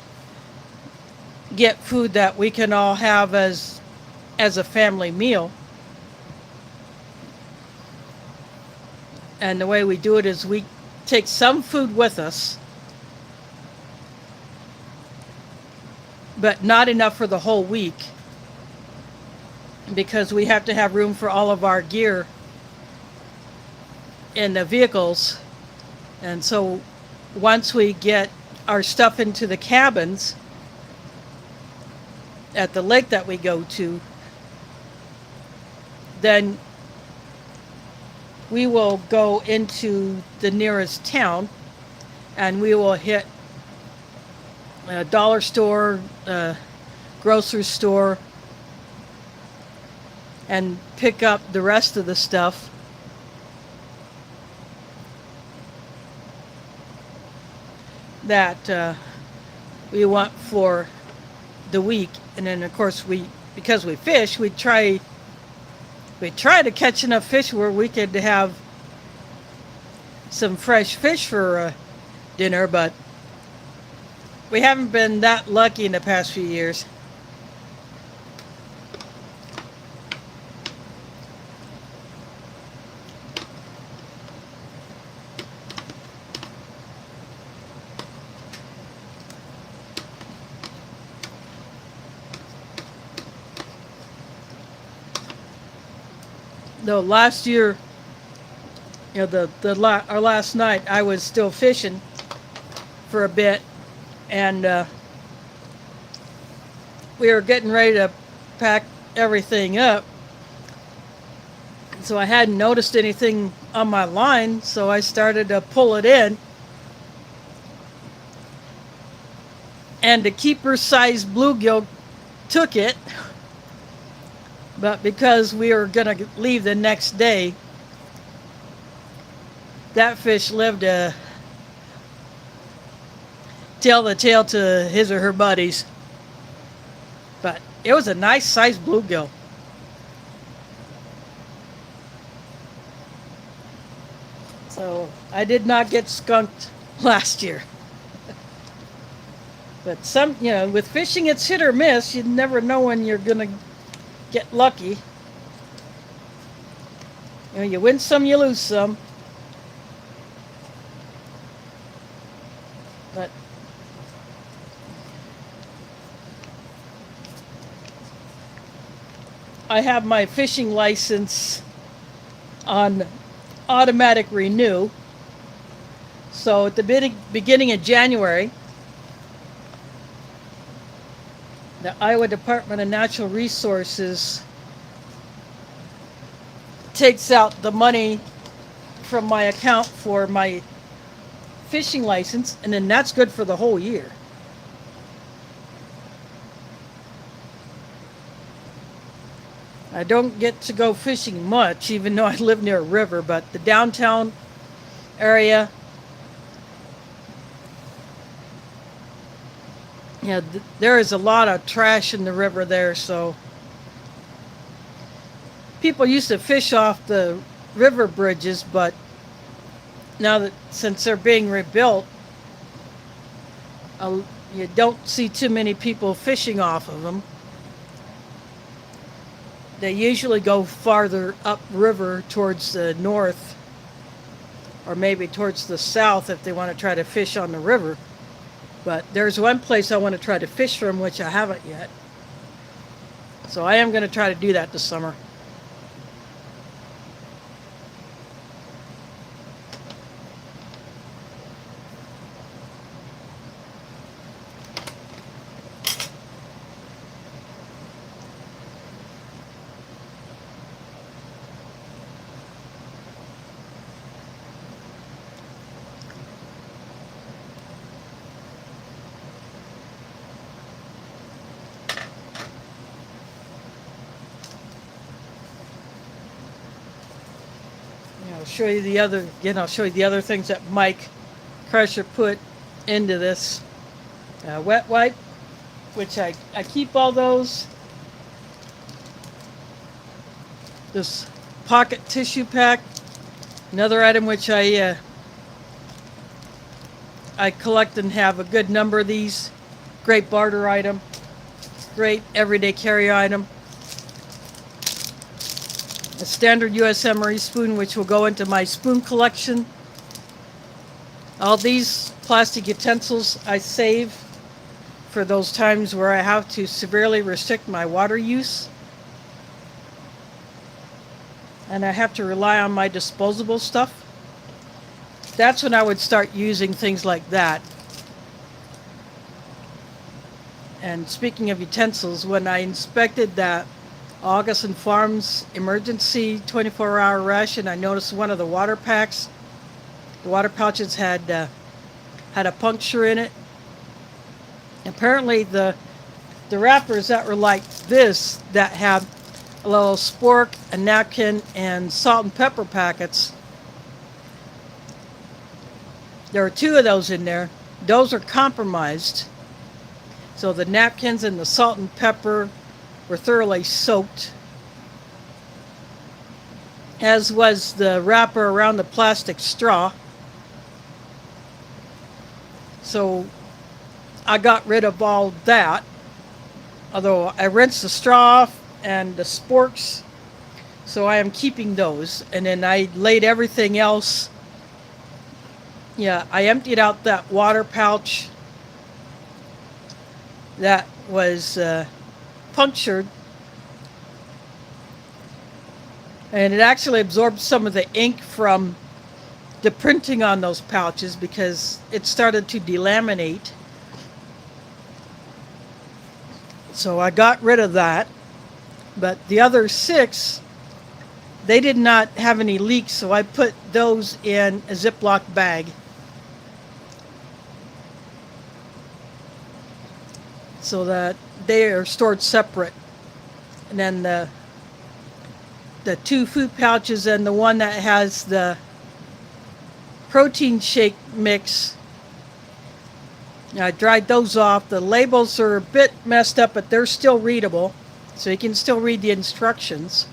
get food that we can all have as a family meal. And the way we do it is we take some food with us, but not enough for the whole week, because we have to have room for all of our gear in the vehicles. And so once we get our stuff into the cabins at the lake that we go to, then we will go into the nearest town, and we will hit a dollar store, a grocery store, and pick up the rest of the stuff. That we want for the week. And then, of course, because we fish, we try to catch enough fish where we could have some fresh fish for dinner, but we haven't been that lucky in the past few years. No, last year, you know, our last night, I was still fishing for a bit, and we were getting ready to pack everything up. So I hadn't noticed anything on my line, so I started to pull it in. And the keeper-sized bluegill took it. But because we were going to leave the next day, that fish lived to tell the tale to his or her buddies. But it was a nice sized bluegill. So I did not get skunked last year. But with fishing, it's hit or miss. You never know when you're going to get lucky. You win some, you lose some. But I have my fishing license on automatic renew. So at the beginning of January, the Iowa Department of Natural Resources takes out the money from my account for my fishing license, and then that's good for the whole year. I don't get to go fishing much, even though I live near a river, but the downtown area, yeah, there is a lot of trash in the river there, so people used to fish off the river bridges, but now that since they're being rebuilt, you don't see too many people fishing off of them. They usually go farther upriver towards the north, or maybe towards the south if they want to try to fish on the river. But there's one place I want to try to fish from, which I haven't yet. So I am going to try to do that this summer. I'll show you the other, again, I'll show you the other things that Mike Kreischer put into this. Wet wipe, which I keep all those. This pocket tissue pack, another item which I collect and have a good number of these. Great barter item, great everyday carry item. A standard U.S. Emery spoon, which will go into my spoon collection. All these plastic utensils I save for those times where I have to severely restrict my water use. And I have to rely on my disposable stuff. That's when I would start using things like that. And speaking of utensils, when I inspected that August and Farms emergency 24-hour ration, I noticed one of the water packs, the water pouches had a puncture in it. Apparently the wrappers that were like this, that have a little spork, a napkin, and salt and pepper packets, there were two of those in there. Those are compromised. So the napkins and the salt and pepper were thoroughly soaked, as was the wrapper around the plastic straw. So I got rid of all that, although I rinsed the straw off and the sporks, so I am keeping those. And then I laid everything else. Yeah, I emptied out that water pouch that was punctured, and it actually absorbed some of the ink from the printing on those pouches because it started to delaminate. So I got rid of that. But the other 6, they did not have any leaks, so I put those in a Ziploc bag. So that they are stored separate. And then the 2 food pouches and the one that has the protein shake mix, I dried those off. The labels are a bit messed up, but they're still readable, so you can still read the instructions.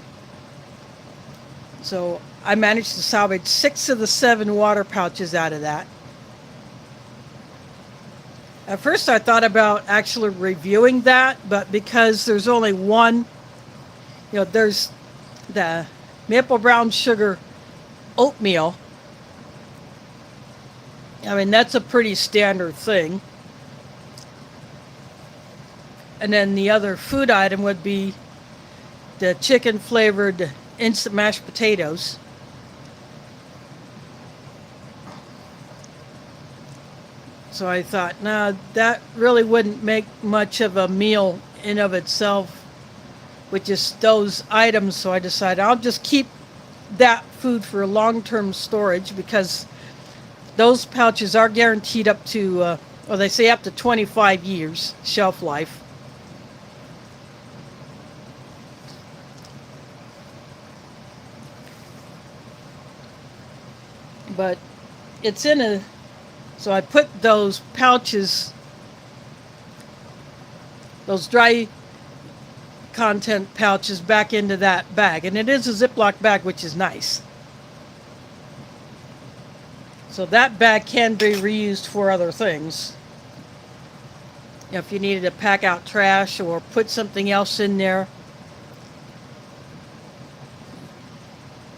So I managed to salvage 6 of the 7 water pouches out of that. At first I thought about actually reviewing that, but because there's only one, there's the maple brown sugar oatmeal. I mean, that's a pretty standard thing. And then the other food item would be the chicken flavored instant mashed potatoes. So I thought, no, that really wouldn't make much of a meal in of itself with just those items. So I decided I'll just keep that food for long-term storage, because those pouches are guaranteed up to, they say up to 25 years shelf life. but it's in a, so I put those pouches, those dry content pouches back into that bag. And it is a Ziploc bag, which is nice. So that bag can be reused for other things. If you needed to pack out trash or put something else in there.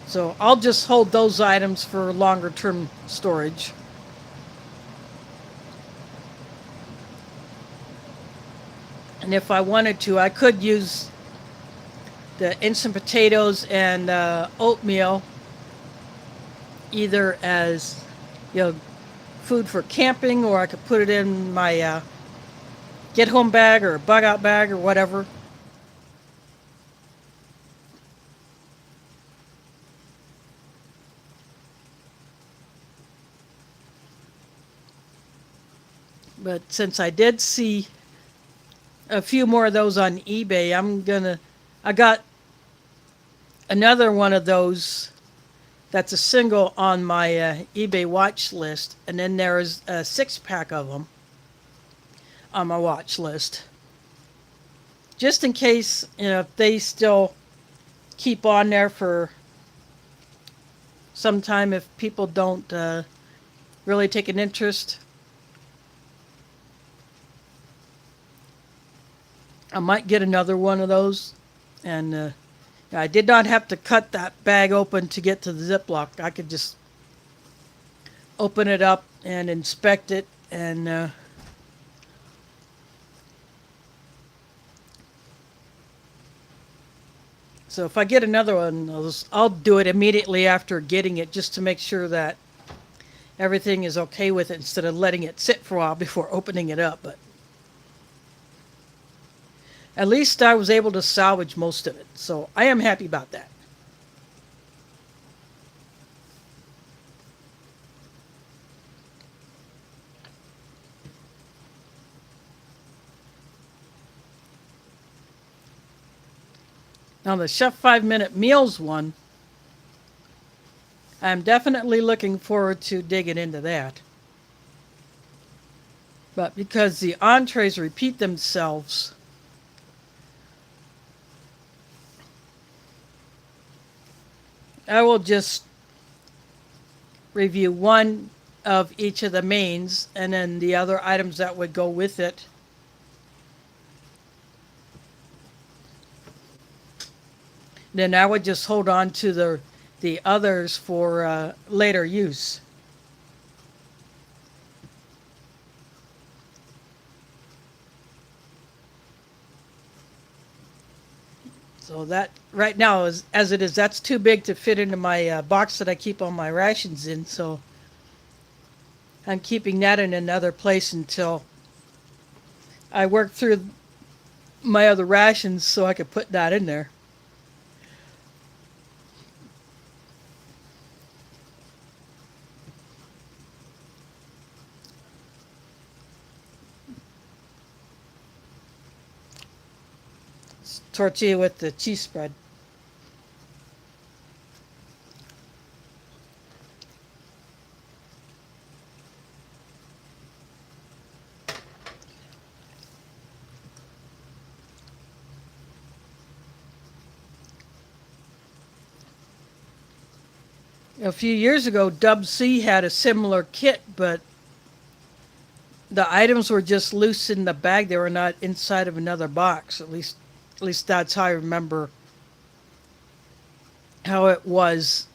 So I'll just hold those items for longer term storage. And if I wanted to, I could use the instant potatoes and oatmeal either as, food for camping, or I could put it in my get home bag or bug out bag or whatever. But since I did see a few more of those on eBay, I got another one of those that's a single on my eBay watch list, and then there's a 6-pack of them on my watch list. Just in case, if they still keep on there for some time, if people don't really take an interest. I might get another one of those. And I did not have to cut that bag open to get to the Ziploc. I could just open it up and inspect it. And so if I get another one, I'll do it immediately after getting it, just to make sure that everything is okay with it, instead of letting it sit for a while before opening it up. But at least I was able to salvage most of it, so I am happy about that. Now the Chef 5-Minute Meals one, I'm definitely looking forward to digging into that. But because the entrees repeat themselves, I will just review one of each of the mains, and then the other items that would go with it. Then I would just hold on to the others for later use. So that right now, as it is, that's too big to fit into my box that I keep all my rations in. So I'm keeping that in another place until I work through my other rations, so I could put that in there. Tortilla with the cheese spread. A few years ago, Dub C had a similar kit, but the items were just loose in the bag. They were not inside of another box. At least that's how I remember how it was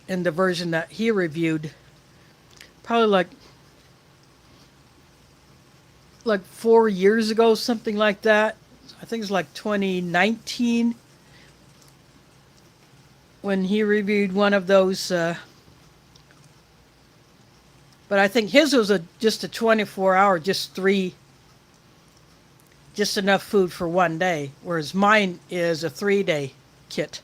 in the version that he reviewed. Probably like 4 years ago, something like that. I think it's like 2019 when he reviewed one of those. But I think his was just a 24-hour, just enough food for one day, whereas mine is a 3-day kit.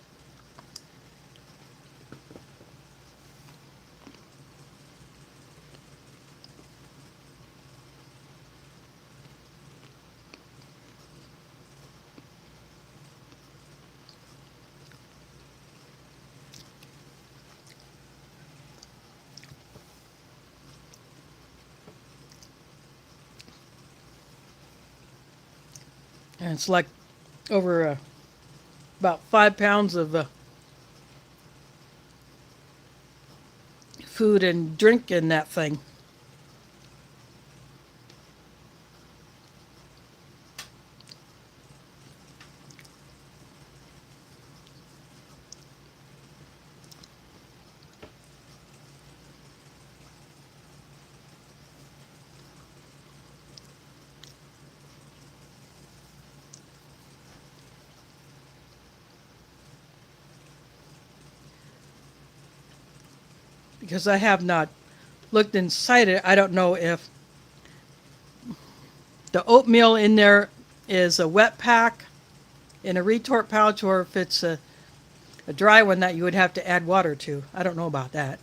And it's like over about 5 pounds of food and drink in that thing. Because I have not looked inside it, I don't know if the oatmeal in there is a wet pack in a retort pouch or if it's a dry one that you would have to add water to. I don't know about that.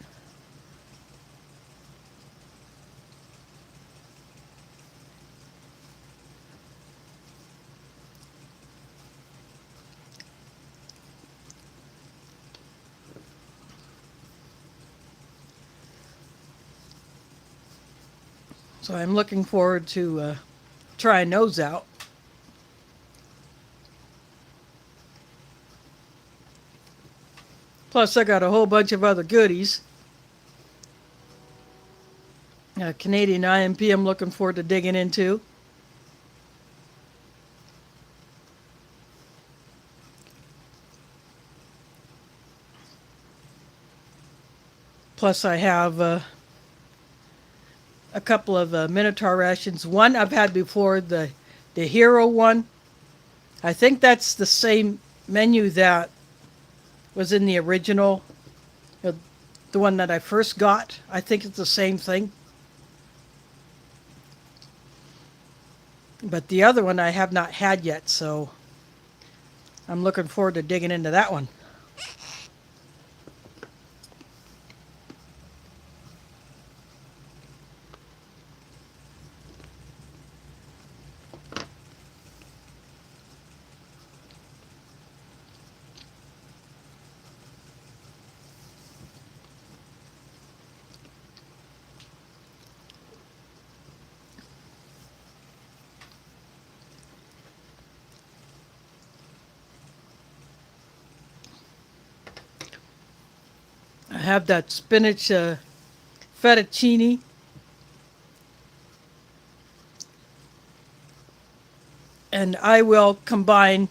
So I'm looking forward to trying those out. Plus, I got a whole bunch of other goodies. Canadian IMP I'm looking forward to digging into. Plus, I have a couple of Minotaur rations. One I've had before, the Hero one. I think that's the same menu that was in the original, the one that I first got. I think it's the same thing. But the other one I have not had yet, so I'm looking forward to digging into that one. I have that spinach fettuccine. And I will combine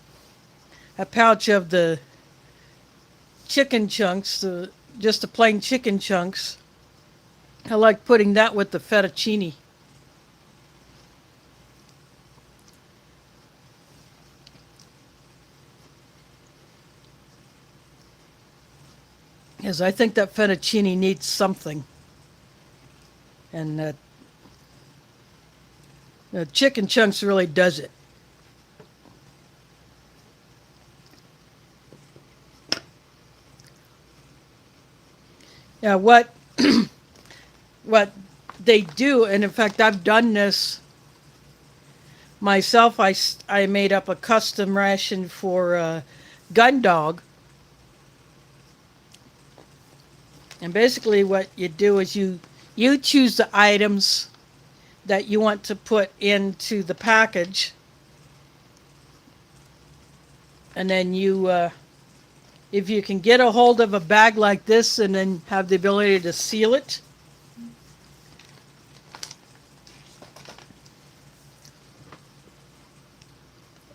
a pouch of the chicken chunks, just the plain chicken chunks. I like putting that with the fettuccine. Because I think that fettuccine needs something. And the chicken chunks really does it. Yeah, what they do, and in fact I've done this myself. I made up a custom ration for Gun Dog. And basically what you do is you choose the items that you want to put into the package. And then if you can get a hold of a bag like this and then have the ability to seal it,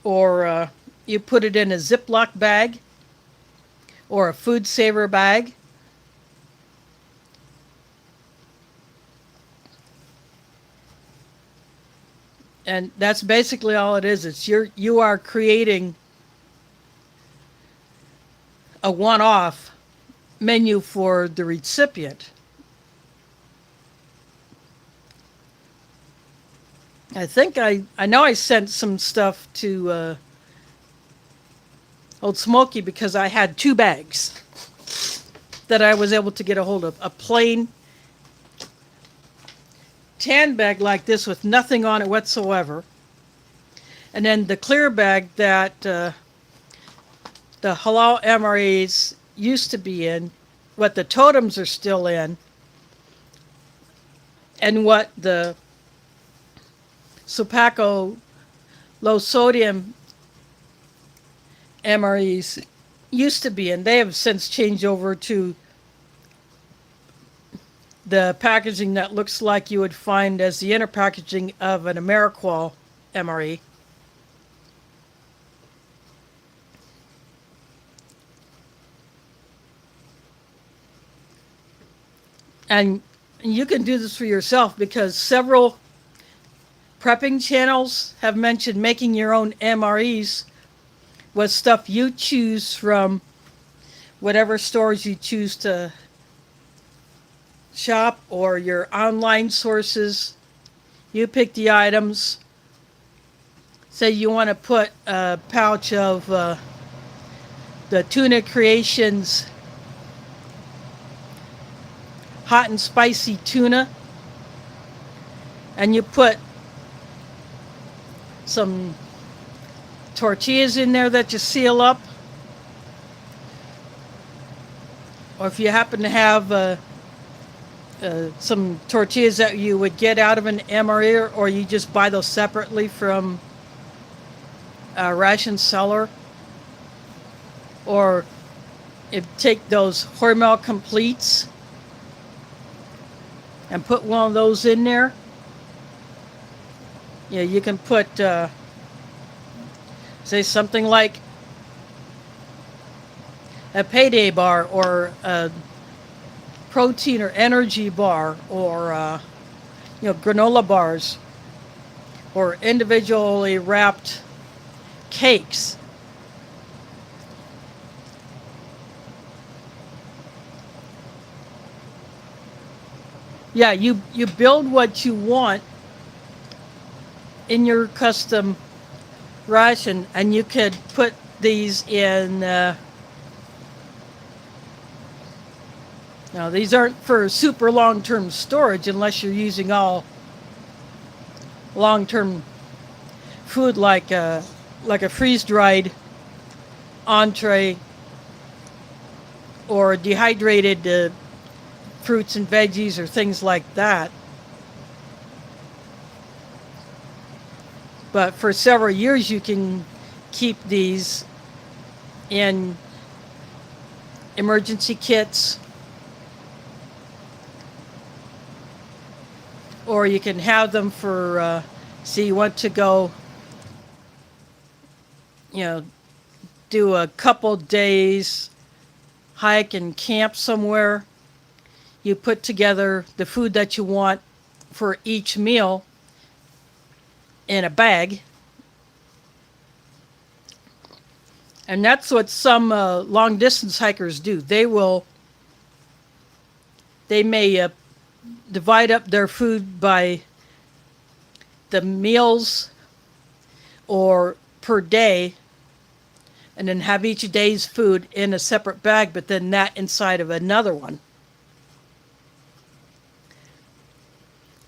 or you put it in a Ziploc bag or a food saver bag. And that's basically all it is. It's you are creating a one-off menu for the recipient. I think I know I sent some stuff to Old Smoky because I had 2 bags that I was able to get a hold of. A plain tan bag like this with nothing on it whatsoever. And then the clear bag that the halal MREs used to be in, what the totems are still in, and what the Sopaco low sodium MREs used to be, and they have since changed over to the packaging that looks like you would find as the inner packaging of an Ameriqual MRE. And you can do this for yourself because several prepping channels have mentioned making your own MREs with stuff you choose from whatever stores you choose to shop or your online sources. You pick the items. Say you want to put a pouch of the Tuna Creations hot and spicy tuna, and you put some tortillas in there that you seal up, or if you happen to have some tortillas that you would get out of an MRE, or you just buy those separately from a ration seller, or if take those Hormel completes and put one of those in there. Yeah, you can put say something like a payday bar or a protein or energy bar, or granola bars, or individually wrapped cakes. Yeah, you build what you want in your custom ration, and you could put these in. Now, these aren't for super long-term storage unless you're using all long-term food like a freeze-dried entree or dehydrated fruits and veggies or things like that. But for several years you can keep these in emergency kits, or you can have them for say you want to go do a couple days hike and camp somewhere. You put together the food that you want for each meal in a bag. And that's what some long distance hikers do. They may divide up their food by the meals or per day, and then have each day's food in a separate bag, but then that inside of another one.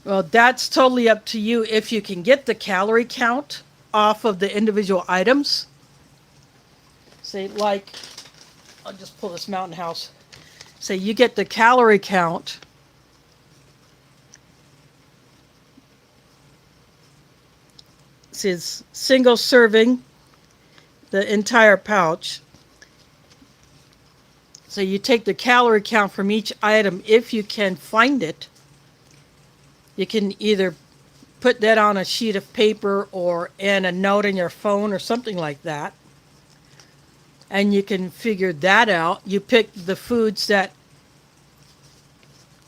Well, that's totally up to you if you can get the calorie count off of the individual items. Say, like, I'll just pull this Mountain House. Say you get the calorie count. It says single serving, the entire pouch. So you take the calorie count from each item if you can find it. You can either put that on a sheet of paper or in a note in your phone or something like that. And you can figure that out. You pick the foods that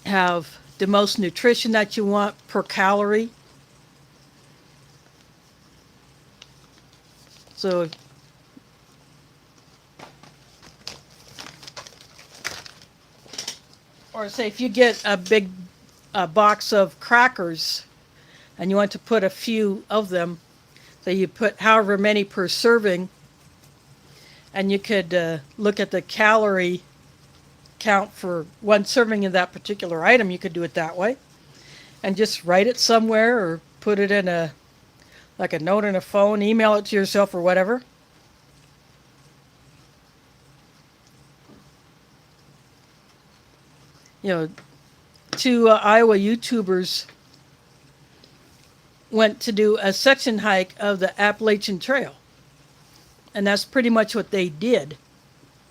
have the most nutrition that you want per calorie. So or say if you get a big box of crackers and you want to put a few of them, so you put however many per serving, and you could look at the calorie count for one serving of that particular item. You could do it that way and just write it somewhere or put it in a note in a phone, email it to yourself or whatever. Two Iowa YouTubers went to do a section hike of the Appalachian Trail. And that's pretty much what they did.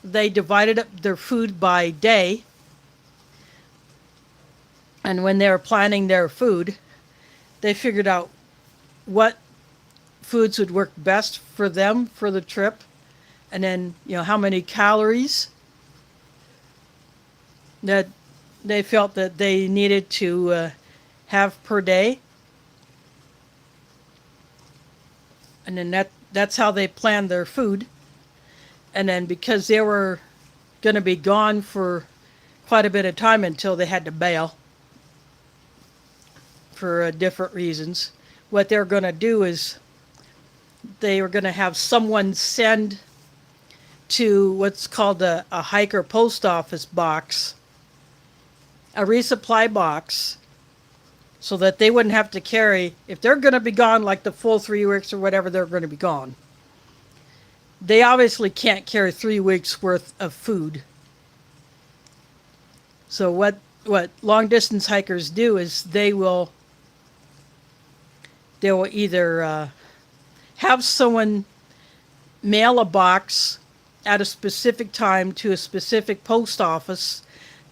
They divided up their food by day. And when they were planning their food, they figured out what foods would work best for them for the trip. And then, how many calories that they felt that they needed to have per day. And then that's how they planned their food. And then because they were going to be gone for quite a bit of time until they had to bail for different reasons, what they're going to do is they were going to have someone send to what's called a hiker post office box, a resupply box, so that they wouldn't have to carry, if they're going to be gone like the full 3 weeks or whatever they're going to be gone. They obviously can't carry 3 weeks worth of food. So what long distance hikers do is they will either have someone mail a box at a specific time to a specific post office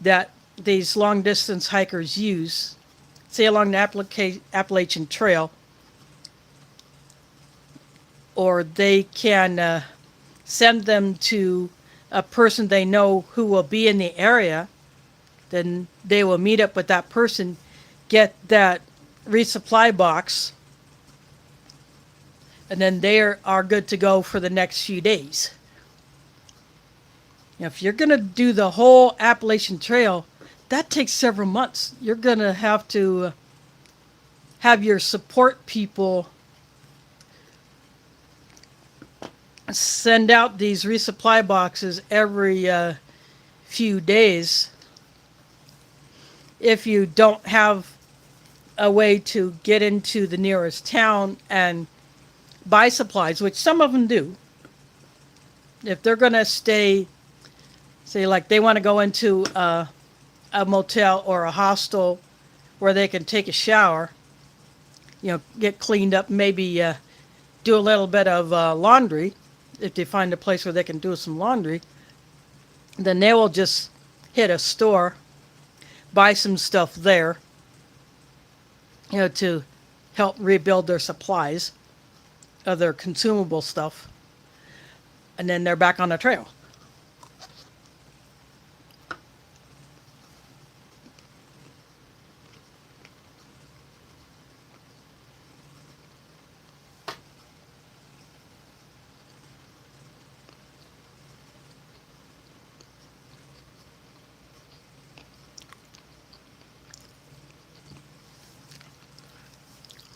that these long distance hikers use, say along the Appalachian Trail, or they can send them to a person they know who will be in the area. Then they will meet up with that person, get that resupply box, and then they are good to go for the next few days. Now, if you're going to do the whole Appalachian Trail, that takes several months. You're going to have to have your support people send out these resupply boxes every few days if you don't have a way to get into the nearest town and buy supplies, which some of them do. If they're going to stay, say like they want to go into a motel or a hostel where they can take a shower, get cleaned up, maybe do a little bit of laundry, if they find a place where they can do some laundry, then they will just hit a store, buy some stuff there, to help rebuild their supplies of their consumable stuff, and then they're back on the trail.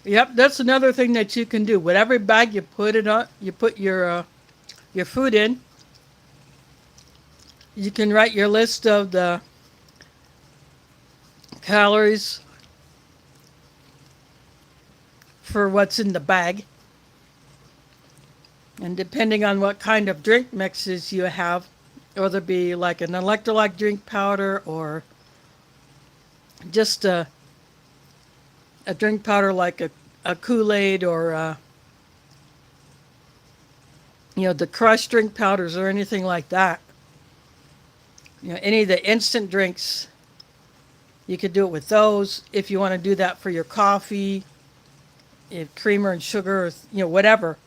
Yep, that's another thing that you can do. With every bag you put it on, you put your food in. You can write your list of the calories for what's in the bag. And depending on what kind of drink mixes you have, whether it be like an electrolyte drink powder or just a drink powder like a Kool-Aid or the crushed drink powders or anything like that. Any of the instant drinks, you could do it with those. If you want to do that for your coffee, if creamer and sugar, or, whatever.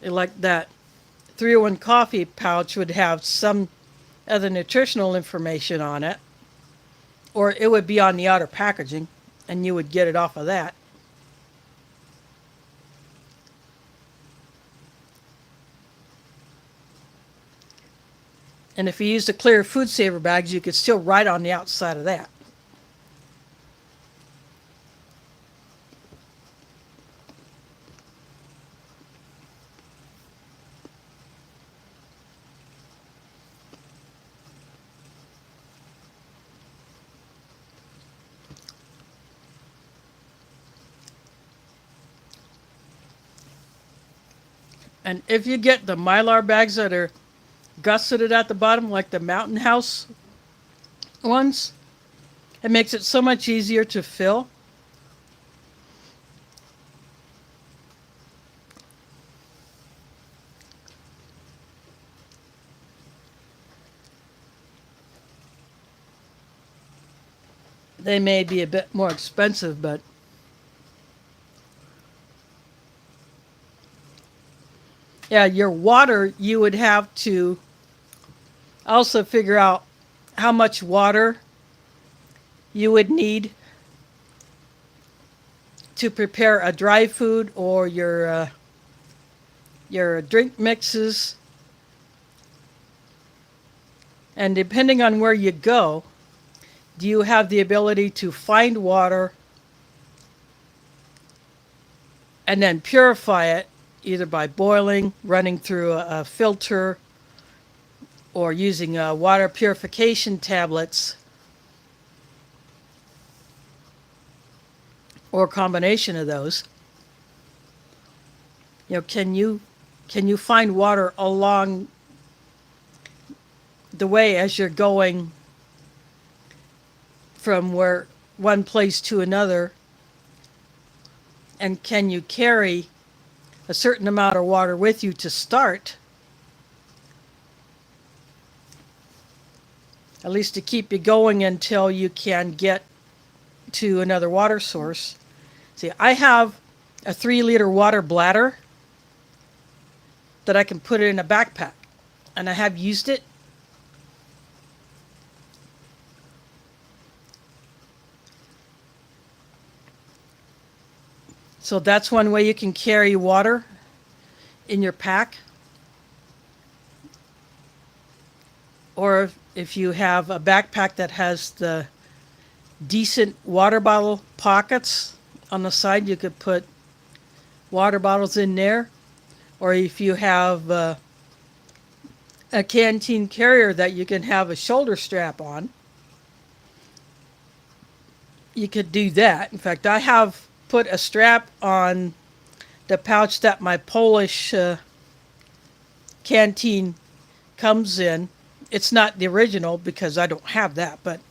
Like that 301 coffee pouch would have some other nutritional information on it, or it would be on the outer packaging and you would get it off of that. And if you use the clear food saver bags, you could still write on the outside of that. And if you get the Mylar bags that are gusseted at the bottom, like the Mountain House, ones. It makes it so much easier to fill. They may be a bit more expensive, but yeah, your water, you would have to also figure out how much water you would need to prepare a dry food or your drink mixes. And depending on where you go, do you have the ability to find water and then purify it either by boiling, running through a filter, or using water purification tablets, or a combination of those? You know, can you find water along the way as you're going from where one place to another? And can you carry a certain amount of water with you to start, at least to keep you going until you can get to another water source? See, I have a 3-liter water bladder that I can put in a backpack, and I have used it. So that's one way you can carry water in your pack. Or if you have a backpack that has the decent water bottle pockets on the side, you could put water bottles in there. Or if you have a canteen carrier that you can have a shoulder strap on, you could do that. In fact, I have put a strap on the pouch that my Polish canteen comes in. It's not the original because I don't have that, but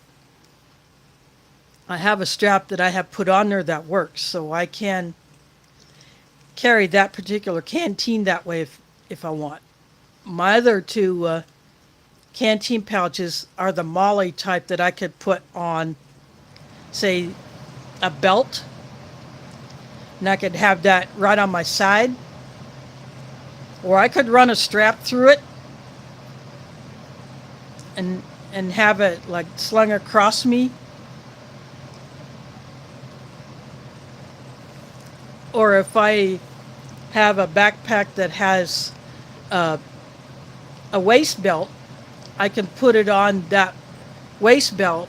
I have a strap that I have put on there that works, so I can carry that particular canteen that way if I want. My other two canteen pouches are the Molly type that I could put on, say, a belt, and I could have that right on my side, or I could run a strap through it and have it like slung across me. Or if I have a backpack that has a waist belt, I can put it on that waist belt,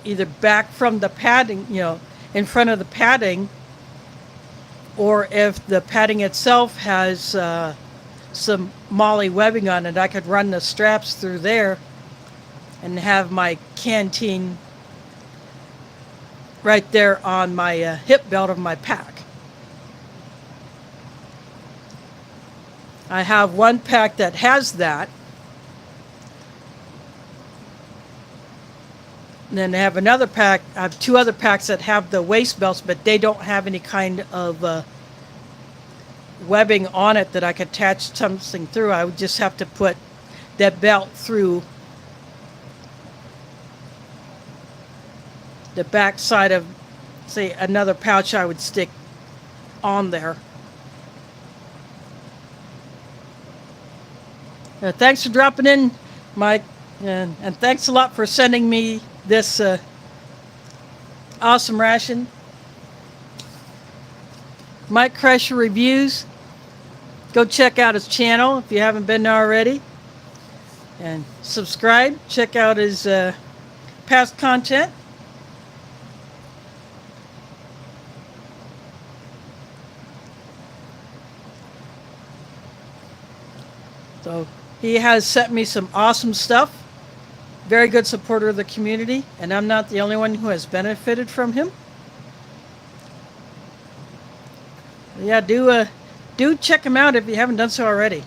either back from the padding, in front of the padding, or if the padding itself has some molly webbing on it, I could run the straps through there and have my canteen right there on my hip belt of my pack. I have one pack that has that. And then I have another pack. I have 2 other packs that have the waist belts, but they don't have any kind of webbing on it that I could attach something through. I would just have to put that belt through the back side of, say, another pouch I would stick on there. Thanks for dropping in, Mike, and thanks a lot for sending me this awesome ration. Mike Kreischer Reviews. Go check out his channel if you haven't been there already. And subscribe. Check out his past content. So he has sent me some awesome stuff. Very good supporter of the community, and I'm not the only one who has benefited from him. Yeah, do check him out if you haven't done so already.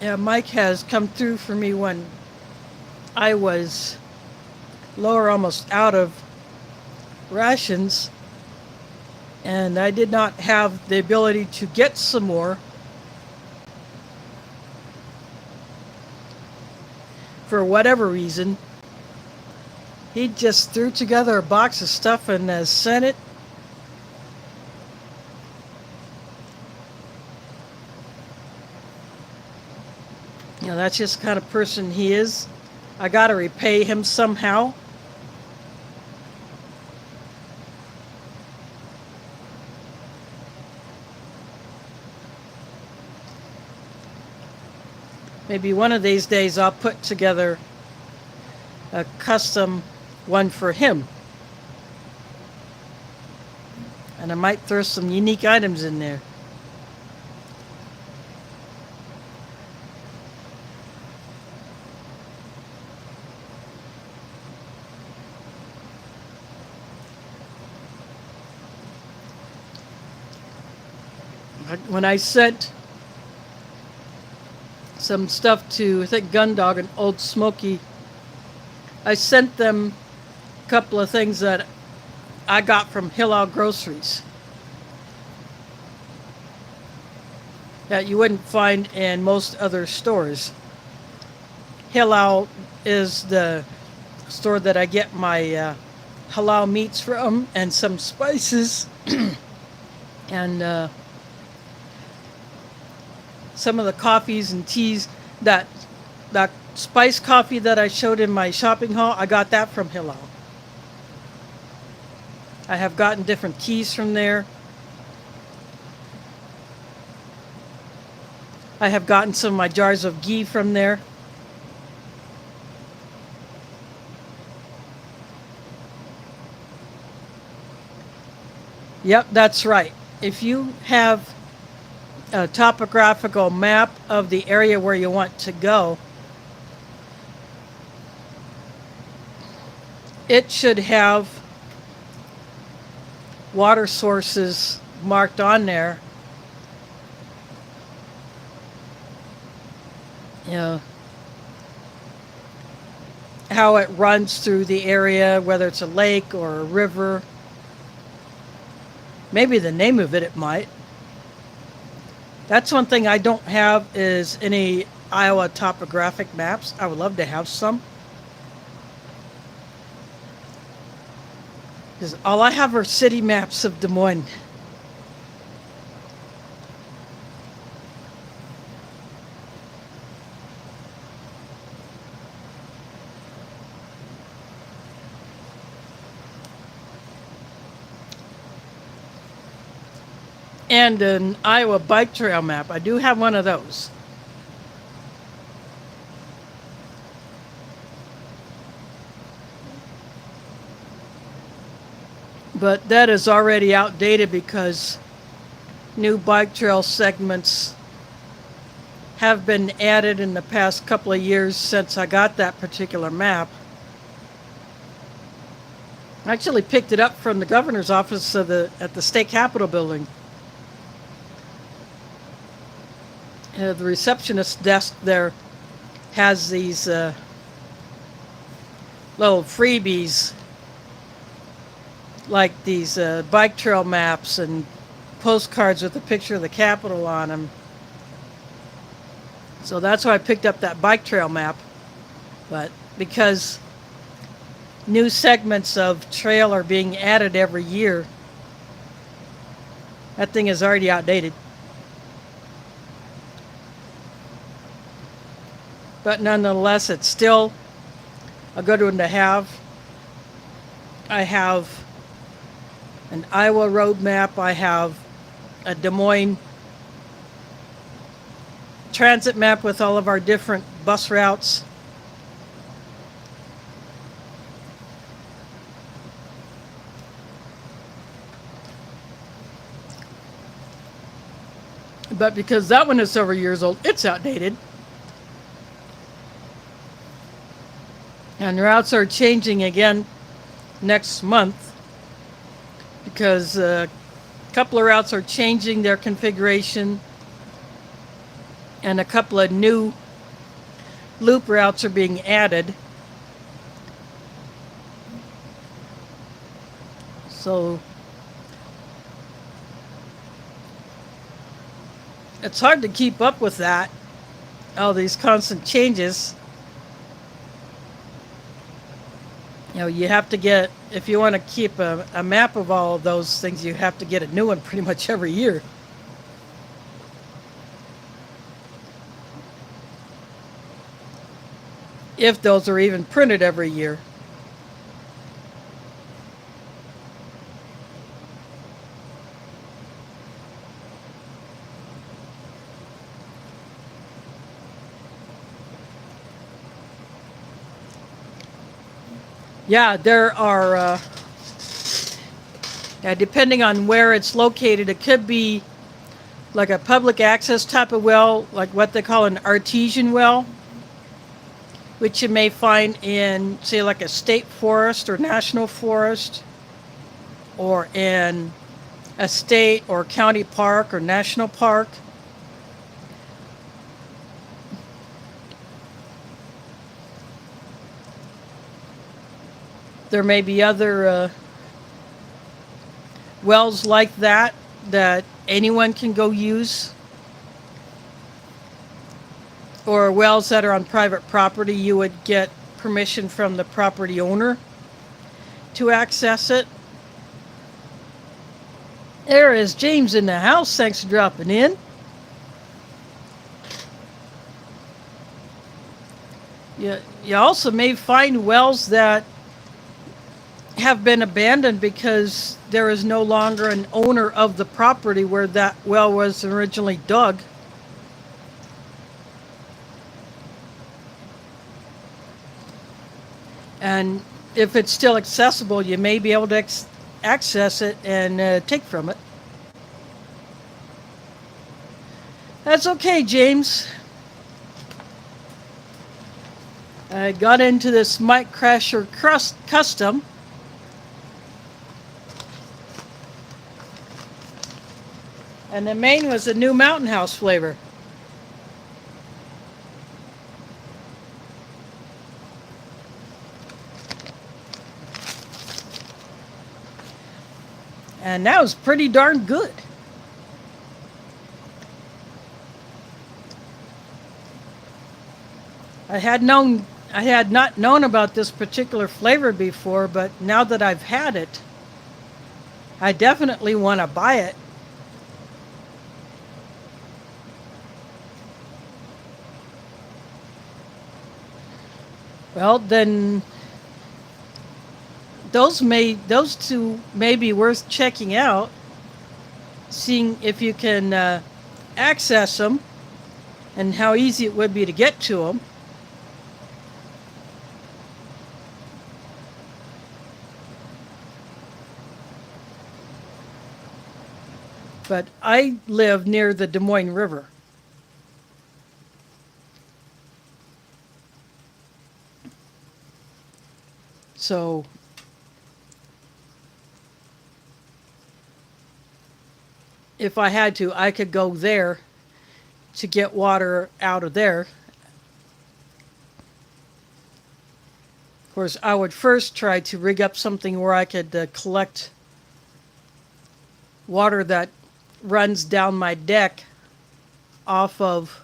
Yeah, Mike has come through for me when I was lower, almost out of rations, and I did not have the ability to get some more for whatever reason. He just threw together a box of stuff and sent it. You know, that's just the kind of person he is. I got to repay him somehow. Maybe one of these days I'll put together a custom one for him. And I might throw some unique items in there. When I sent some stuff to, I think, Gundog and Old Smoky, I sent them a couple of things that I got from Hillel Groceries that you wouldn't find in most other stores. Hillel is the store that I get my halal meats from and some spices and some of the coffees and teas. That spice coffee that I showed in my shopping haul, I got that from Hillel. I have gotten different teas from there. I have gotten some of my jars of ghee from there. Yep, that's right. If you have a topographical map of the area where you want to go, it should have water sources marked on there. You know, how it runs through the area, whether it's a lake or a river. Maybe the name of it might. That's one thing I don't have is any Iowa topographic maps. I would love to have some. Because all I have are city maps of Des Moines. And an Iowa bike trail map. I do have one of those. But that is already outdated because new bike trail segments have been added in the past couple of years since I got that particular map. I actually picked it up from the governor's office at the state capitol building. The receptionist desk there has these little freebies, like these bike trail maps and postcards with a picture of the Capitol on them. So that's why I picked up that bike trail map. But because new segments of trail are being added every year, that thing is already outdated. But nonetheless, it's still a good one to have. I have an Iowa road map. I have a Des Moines transit map with all of our different bus routes. But because that one is several years old, it's outdated. And routes are changing again next month because a couple of routes are changing their configuration and a couple of new loop routes are being added. So it's hard to keep up with that, all these constant changes. You know, you have to get, if you want to keep a map of all of those things, you have to get a new one pretty much every year. If those are even printed every year. Yeah, there are, depending on where it's located, it could be like a public access type of well, like what they call an artesian well, which you may find in, say, like a state forest or national forest, or in a state or county park or national park. There may be other wells like that that anyone can go use, or wells that are on private property. You would get permission from the property owner to access it. There is James in the house. Thanks for dropping in. You also may find wells that have been abandoned because there is no longer an owner of the property where that well was originally dug. And if it's still accessible, you may be able to access it and take from it. That's okay, James. I got into this Mike Kreischer Custom. And the main was a new Mountain House flavor. And that was pretty darn good. I had not known about this particular flavor before, but now that I've had it, I definitely want to buy it. Well, then those two may be worth checking out, seeing if you can access them and how easy it would be to get to them. But I live near the Des Moines River. So if I had to, I could go there to get water out of there. Of course, I would first try to rig up something where I could collect water that runs down my deck off of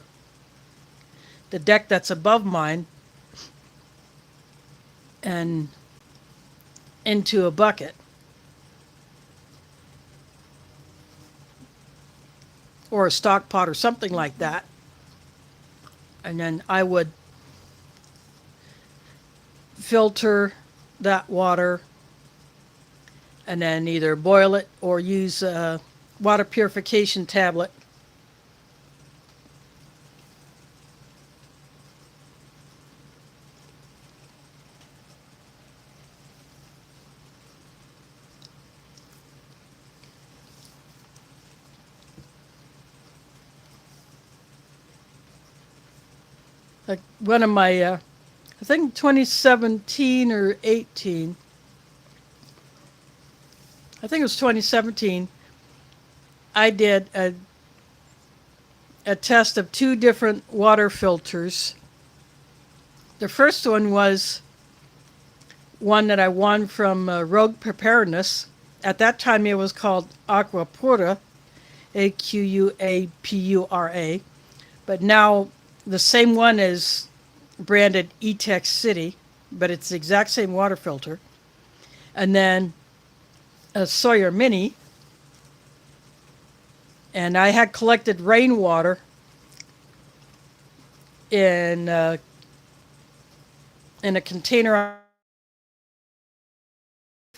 the deck that's above mine and into a bucket. Or a stock pot or something like that. And then I would filter that water and then either boil it or use a water purification tablet. Like one of my, I think 2017 or 18, I think it was 2017, I did a test of two different water filters. The first one was one that I won from Rogue Preparedness. At that time, it was called Aquapura, Aquapura, but now the same one is branded Etex City, but it's the exact same water filter. And then a Sawyer Mini, and I had collected rainwater in a container.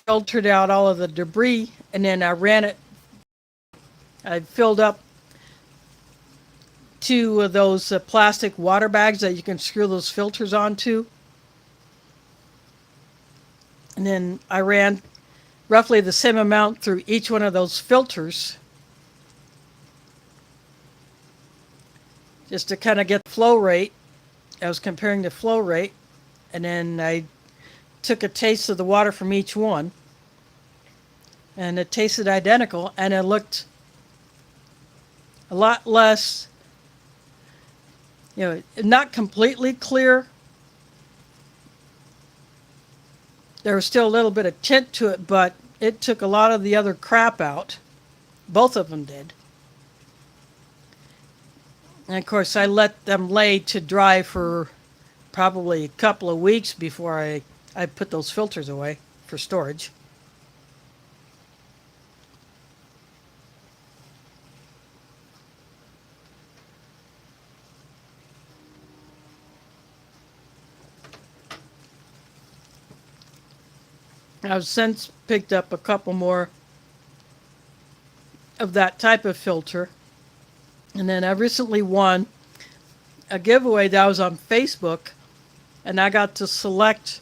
Filtered out all of the debris, and then I ran it. I filled up two of those plastic water bags that you can screw those filters onto. And then I ran roughly the same amount through each one of those filters just to kind of get the flow rate. I was comparing the flow rate, and then I took a taste of the water from each one, and it tasted identical, and it looked a lot less, not completely clear. There was still a little bit of tint to it, but it took a lot of the other crap out. Both of them did. And of course, I let them lay to dry for probably a couple of weeks before I put those filters away for storage. I've since picked up a couple more of that type of filter. And then I recently won a giveaway that was on Facebook, and I got to select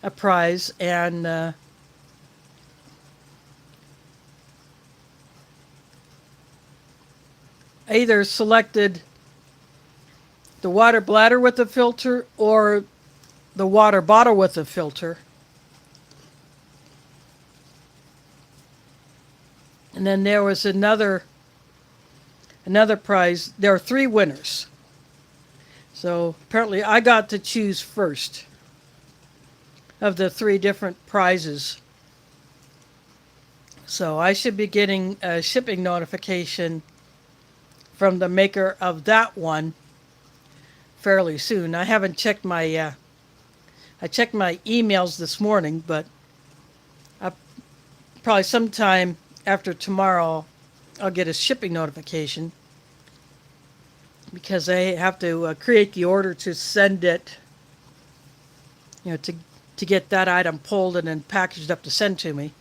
a prize, and I either selected the water bladder with the filter or the water bottle with the filter. And then there was another prize. There are 3 winners. So apparently I got to choose first of the 3 different prizes. So I should be getting a shipping notification from the maker of that one fairly soon. I haven't checked my I checked my emails this morning, but probably sometime after tomorrow I'll get a shipping notification, because they have to create the order to send it, to get that item pulled and then packaged up to send to me.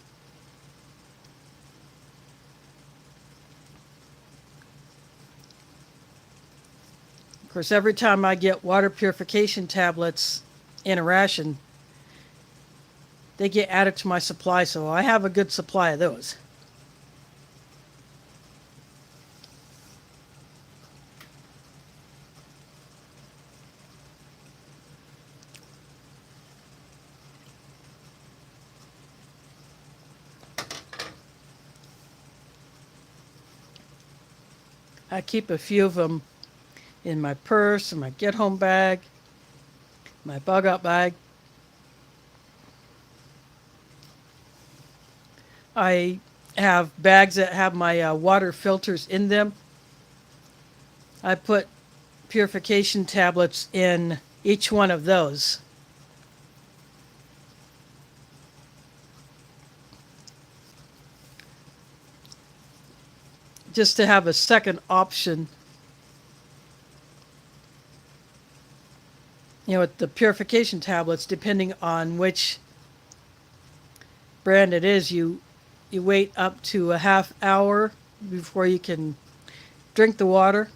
Of course, every time I get water purification tablets in a ration, they get added to my supply, so I have a good supply of those. I keep a few of them in my purse, in my get-home bag, my bug-out bag. I have bags that have my water filters in them. I put purification tablets in each one of those. Just to have a second option. With the purification tablets, depending on which brand it is, you wait up to a half hour before you can drink the water,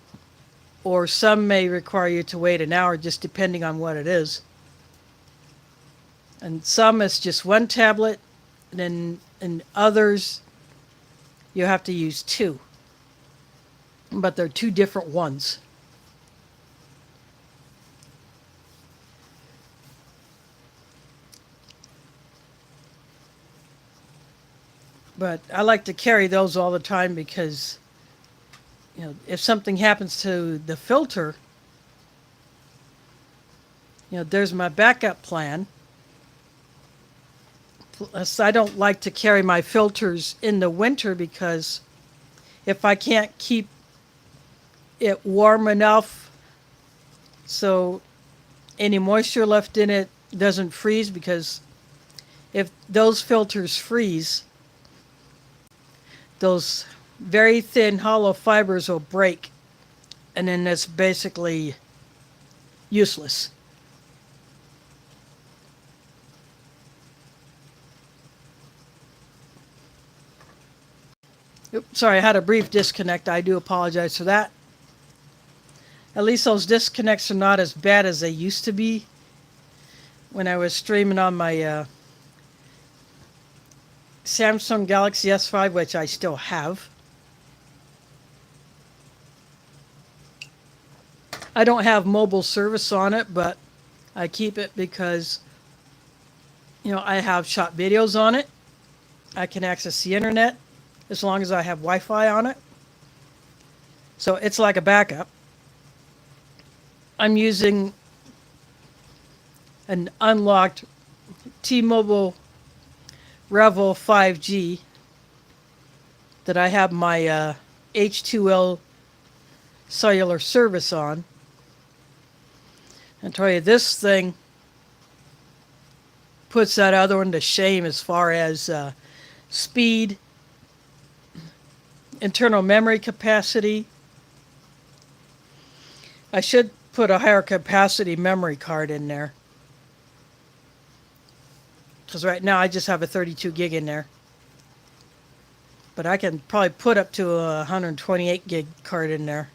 or some may require you to wait an hour, just depending on what it is. And some it's just one tablet, and then in others you have to use 2. But they're 2 different ones. But I like to carry those all the time, because if something happens to the filter, there's my backup plan. Plus, I don't like to carry my filters in the winter because if I can't keep it warm enough so any moisture left in it doesn't freeze, because if those filters freeze, those very thin hollow fibers will break, and then it's basically useless. Oops, sorry, I had a brief disconnect. I do apologize for that. At least those disconnects are not as bad as they used to be when I was streaming on my Samsung Galaxy S5, which I still have. I don't have mobile service on it, but I keep it because, I have shot videos on it. I can access the internet as long as I have Wi-Fi on it. So it's like a backup. I'm using an unlocked T-Mobile Revel 5G that I have my H2L cellular service on. And tell you, this thing puts that other one to shame as far as speed, internal memory capacity. I should put a higher capacity memory card in there, because right now I just have a 32 gig in there. But I can probably put up to a 128 gig card in there.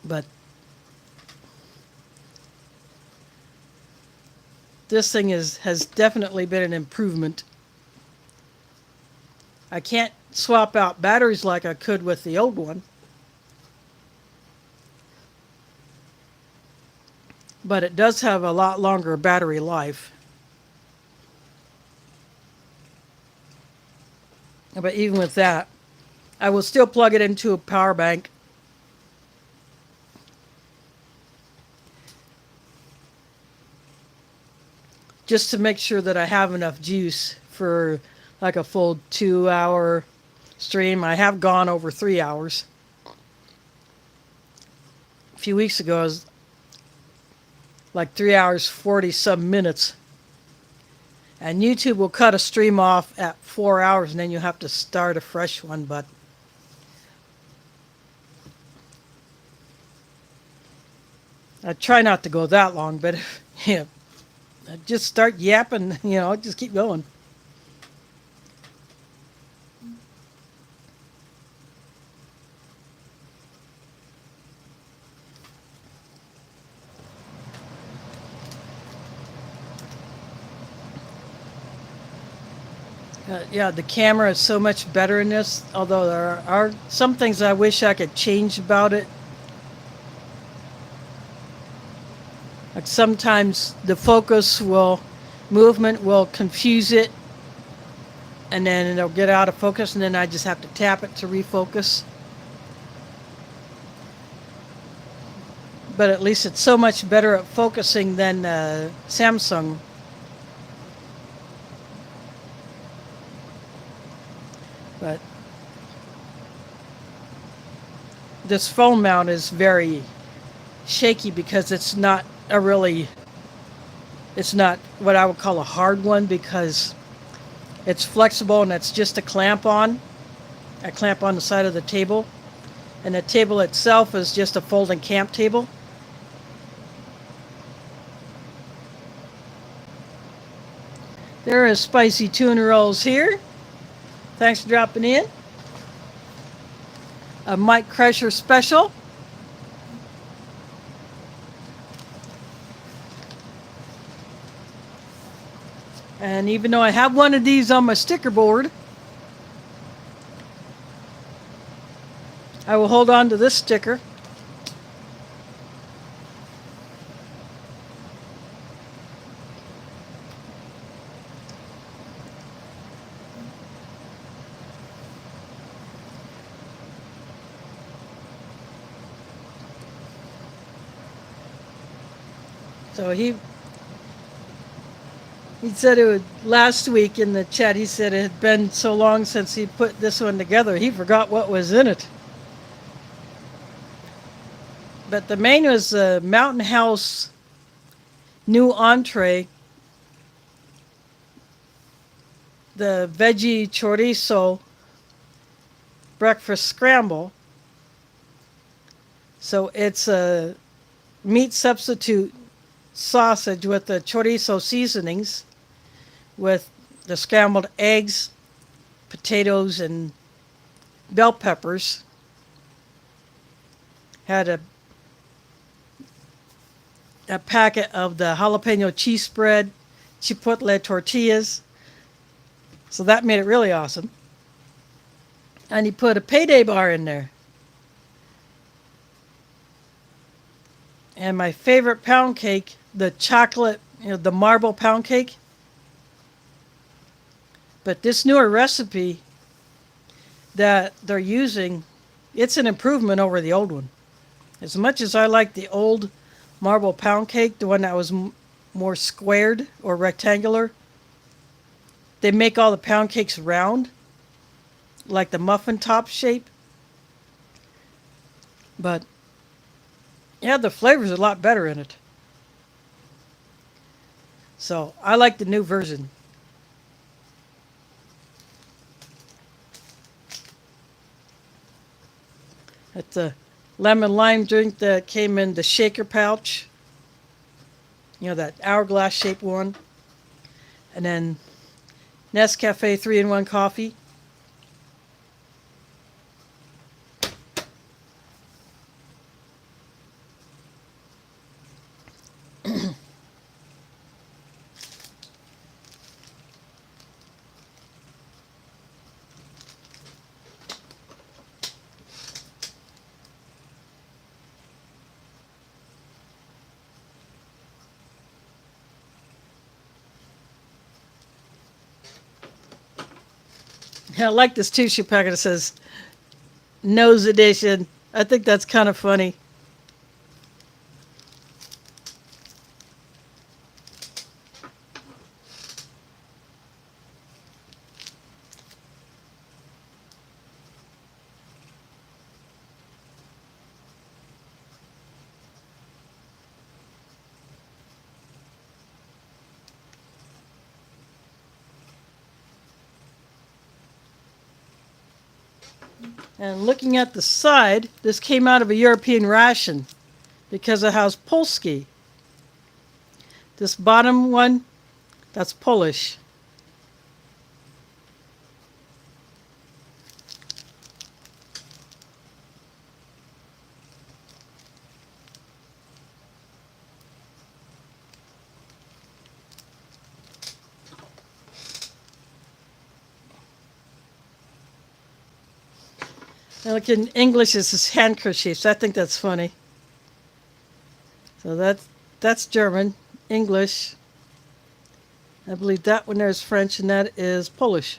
But this thing has definitely been an improvement. I can't swap out batteries like I could with the old one, but it does have a lot longer battery life. But even with that, I will still plug it into a power bank. Just to make sure that I have enough juice for like a full 2-hour stream. I have gone over 3 hours. A few weeks ago, I was like 3 hours, 40 some minutes. And YouTube will cut a stream off at 4 hours, and then you have to start a fresh one. But I try not to go that long, but I just start yapping, just keep going. Yeah, the camera is so much better in this, although there are some things I wish I could change about it. Like sometimes the movement will confuse it, and then it'll get out of focus, and then I just have to tap it to refocus. But at least it's so much better at focusing than Samsung. But this phone mount is very shaky because it's not what I would call a hard one, because it's flexible and it's just a clamp on the side of the table, and the table itself is just a folding camp table. There is spicy tuna rolls here. Thanks for dropping in. A Mike Kreischer special. And even though I have one of these on my sticker board, I will hold on to this sticker. So he said it would last week in the chat. He said it had been so long since he put this one together, he forgot what was in it. But the main was the Mountain House new entree, the veggie chorizo breakfast scramble. So it's a meat substitute sausage with the chorizo seasonings, with the scrambled eggs, potatoes, and bell peppers. Had a packet of the jalapeno cheese spread, chipotle tortillas. So that made it really awesome. And he put a payday bar in there. And my favorite pound cake, the chocolate, the marble pound cake. But this newer recipe that they're using, it's an improvement over the old one. As much as I like the old marble pound cake, the one that was more squared or rectangular, they make all the pound cakes round, like the muffin top shape. But yeah, the flavor's a lot better in it. So I like the new version. It's a lemon lime drink that came in the shaker pouch. That hourglass shaped one. And then Nescafe 3-in-1 coffee. I like this tissue packet that says Nose Edition. I think that's kind of funny. And looking at the side, this came out of a European ration because it has Polski. This bottom one, that's Polish. Now look, in English, this is handkerchiefs. I think that's funny. So that's German, English. I believe that one there is French, and that is Polish.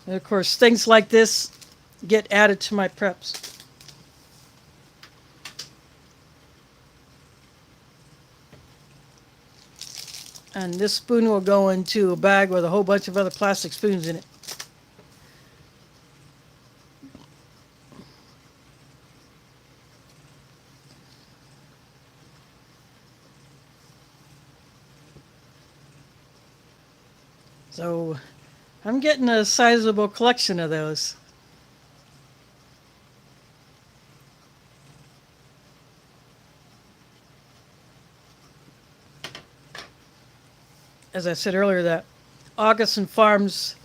And of course, things like this get added to my preps. And this spoon will go into a bag with a whole bunch of other plastic spoons in it. So I'm getting a sizable collection of those. As I said earlier, that Augustin Farms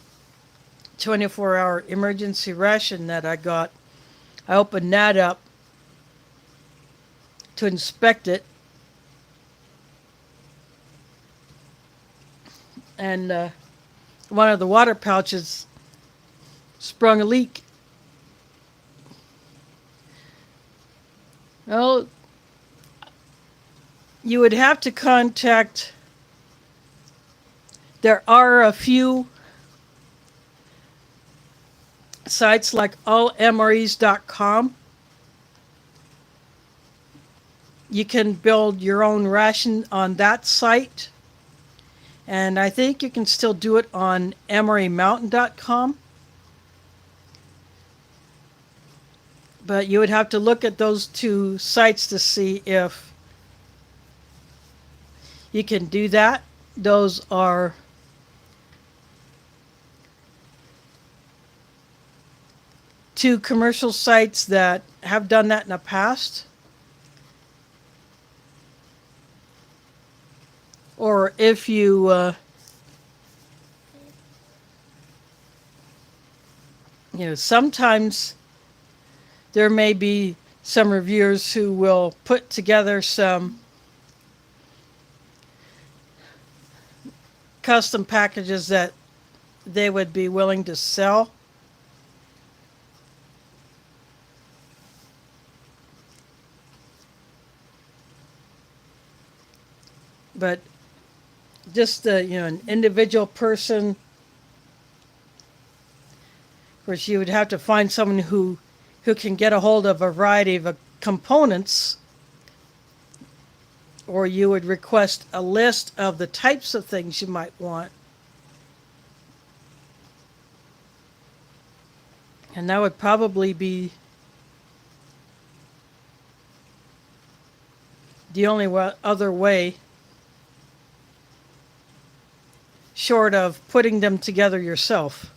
24-hour emergency ration that I got, I opened that up to inspect it. And one of the water pouches sprung a leak. Well, you would have to contact. There are a few sites like allmres.com. You can build your own ration on that site. And I think you can still do it on emerymountain.com. But you would have to look at those two sites to see if you can do that. Those are two commercial sites that have done that in the past. Or if sometimes there may be some reviewers who will put together some custom packages that they would be willing to sell. But just an individual person, of course, you would have to find someone who can get a hold of a variety of components, or you would request a list of the types of things you might want. And that would probably be the only other way, short of putting them together yourself.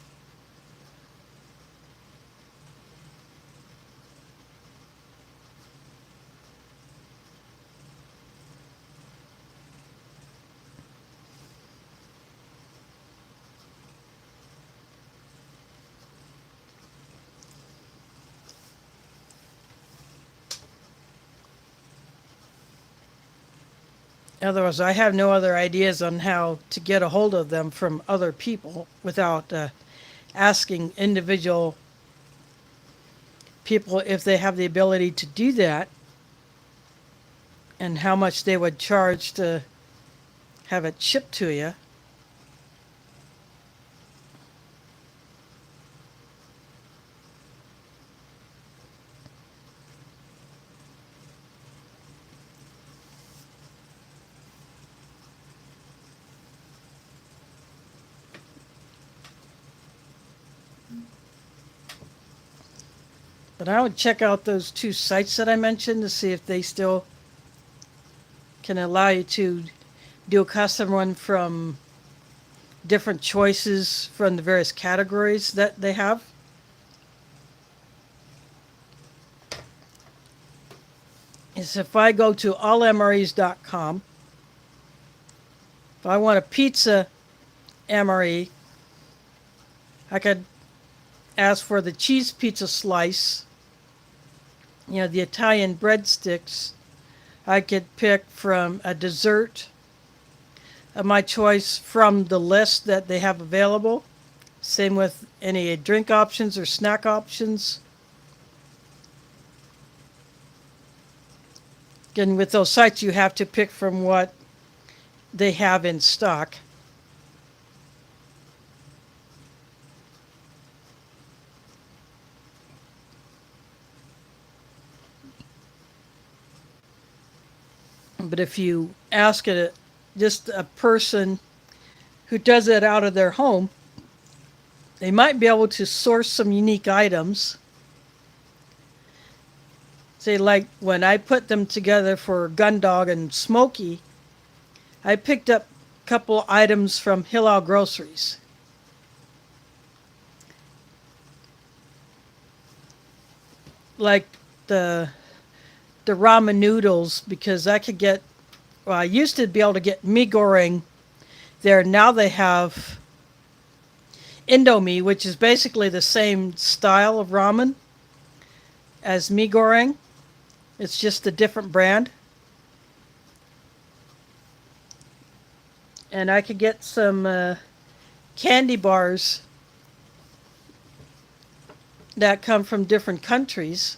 Otherwise, I have no other ideas on how to get a hold of them from other people without asking individual people if they have the ability to do that and how much they would charge to have it shipped to you. But I would check out those two sites that I mentioned to see if they still can allow you to do a custom one from different choices from the various categories that they have. Is if I go to allmres.com, if I want a pizza MRE, I could ask for the cheese pizza slice, the Italian breadsticks. I could pick from a dessert of my choice from the list that they have available. Same with any drink options or snack options. Again, with those sites, you have to pick from what they have in stock. But if you ask just a person who does it out of their home, they might be able to source some unique items. Say, like when I put them together for Gundog and Smokey, I picked up a couple items from Hillel Groceries. Like the ramen noodles, because I could get, I used to be able to get mee goreng there. Now they have Indomie, which is basically the same style of ramen as mee goreng. It's just a different brand. And I could get some candy bars that come from different countries.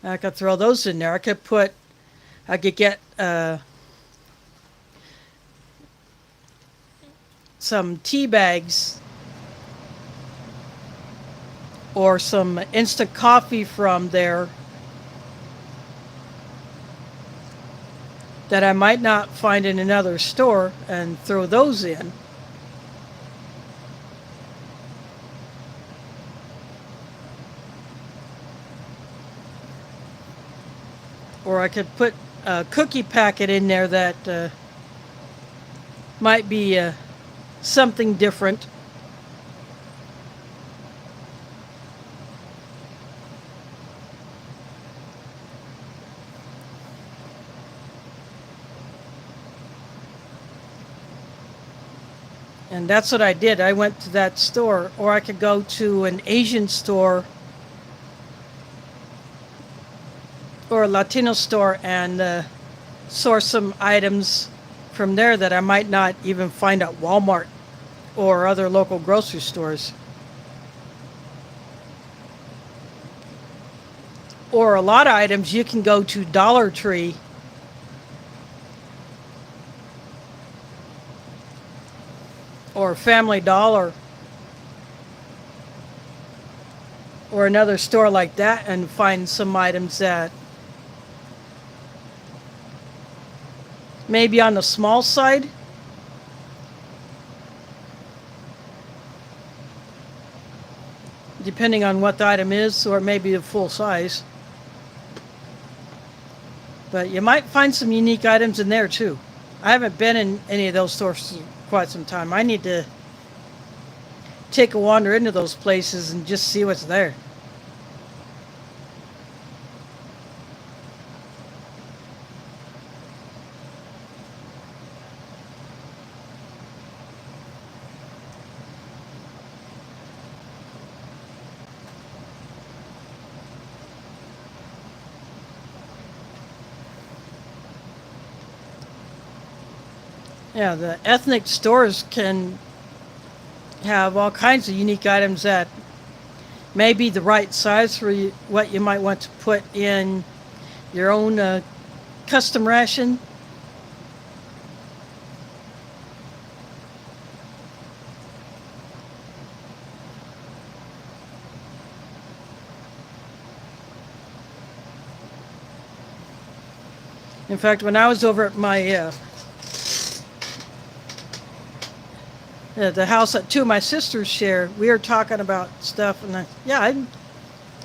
I could throw those in there. I could get some tea bags or some instant coffee from there that I might not find in another store and throw those in. Or I could put a cookie packet in there that might be something different. And that's what I did. I went to that store, or I could go to an Asian store or a Latino store and source some items from there that I might not even find at Walmart or other local grocery stores. Or a lot of items you can go to Dollar Tree or Family Dollar or another store like that and find some items that maybe on the small side, depending on what the item is, or maybe the full size. But you might find some unique items in there too. I haven't been in any of those stores for quite some time. I need to take a wander into those places and just see what's there. Yeah, the ethnic stores can have all kinds of unique items that may be the right size for you, what you might want to put in your own custom ration. In fact, when I was over at my the house that two of my sisters share, we were talking about stuff, and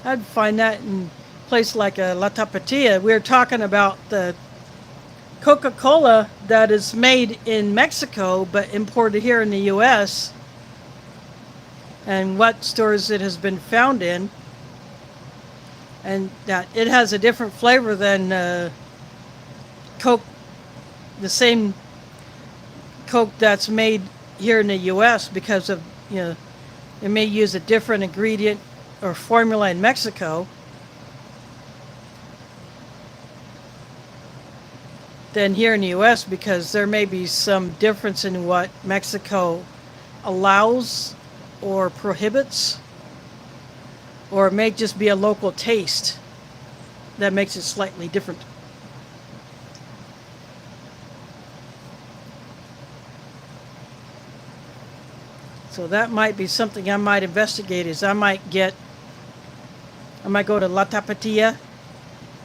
I'd find that in a place like La Tapatia. We were talking about the Coca-Cola that is made in Mexico but imported here in the U.S. and what stores it has been found in, and that it has a different flavor than Coke, the same Coke that's made here in the U.S. because of, it may use a different ingredient or formula in Mexico than here in the U.S. because there may be some difference in what Mexico allows or prohibits, or it may just be a local taste that makes it slightly different. So that might be something I might investigate. Is I might go to La Tapatia,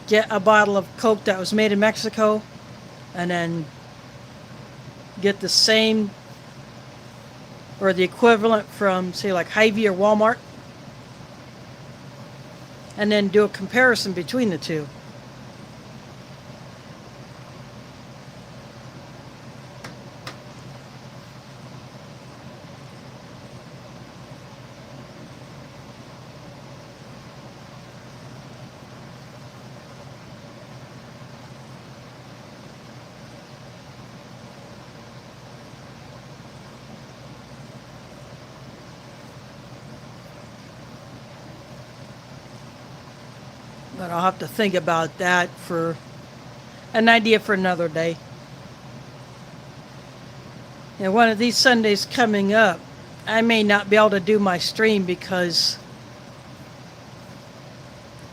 get a bottle of Coke that was made in Mexico, and then get the same or the equivalent from, say, like Hy-Vee or Walmart, and then do a comparison between the two. But I'll have to think about that for an idea for another day. One of these Sundays coming up, I may not be able to do my stream because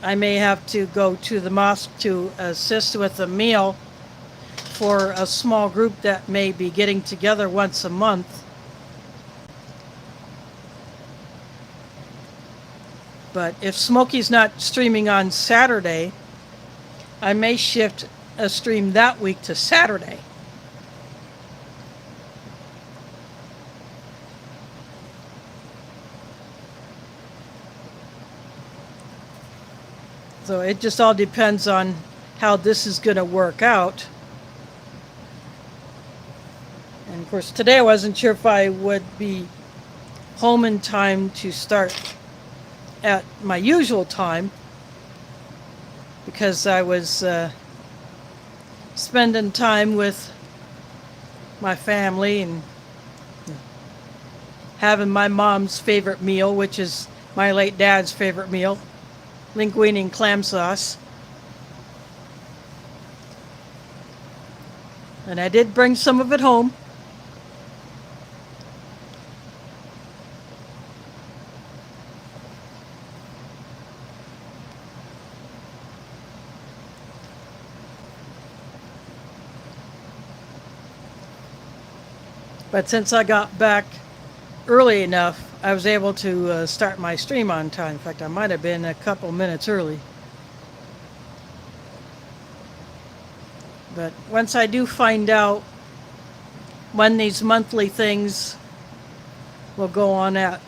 I may have to go to the mosque to assist with a meal for a small group that may be getting together once a month. But if Smokey's not streaming on Saturday, I may shift a stream that week to Saturday. So it just all depends on how this is going to work out. And of course, today I wasn't sure if I would be home in time to start at my usual time, because I was spending time with my family and having my mom's favorite meal, which is my late dad's favorite meal, linguine and clam sauce. And I did bring some of it home. But since I got back early enough, I was able to start my stream on time. In fact, I might have been a couple minutes early. But once I do find out when these monthly things will go on at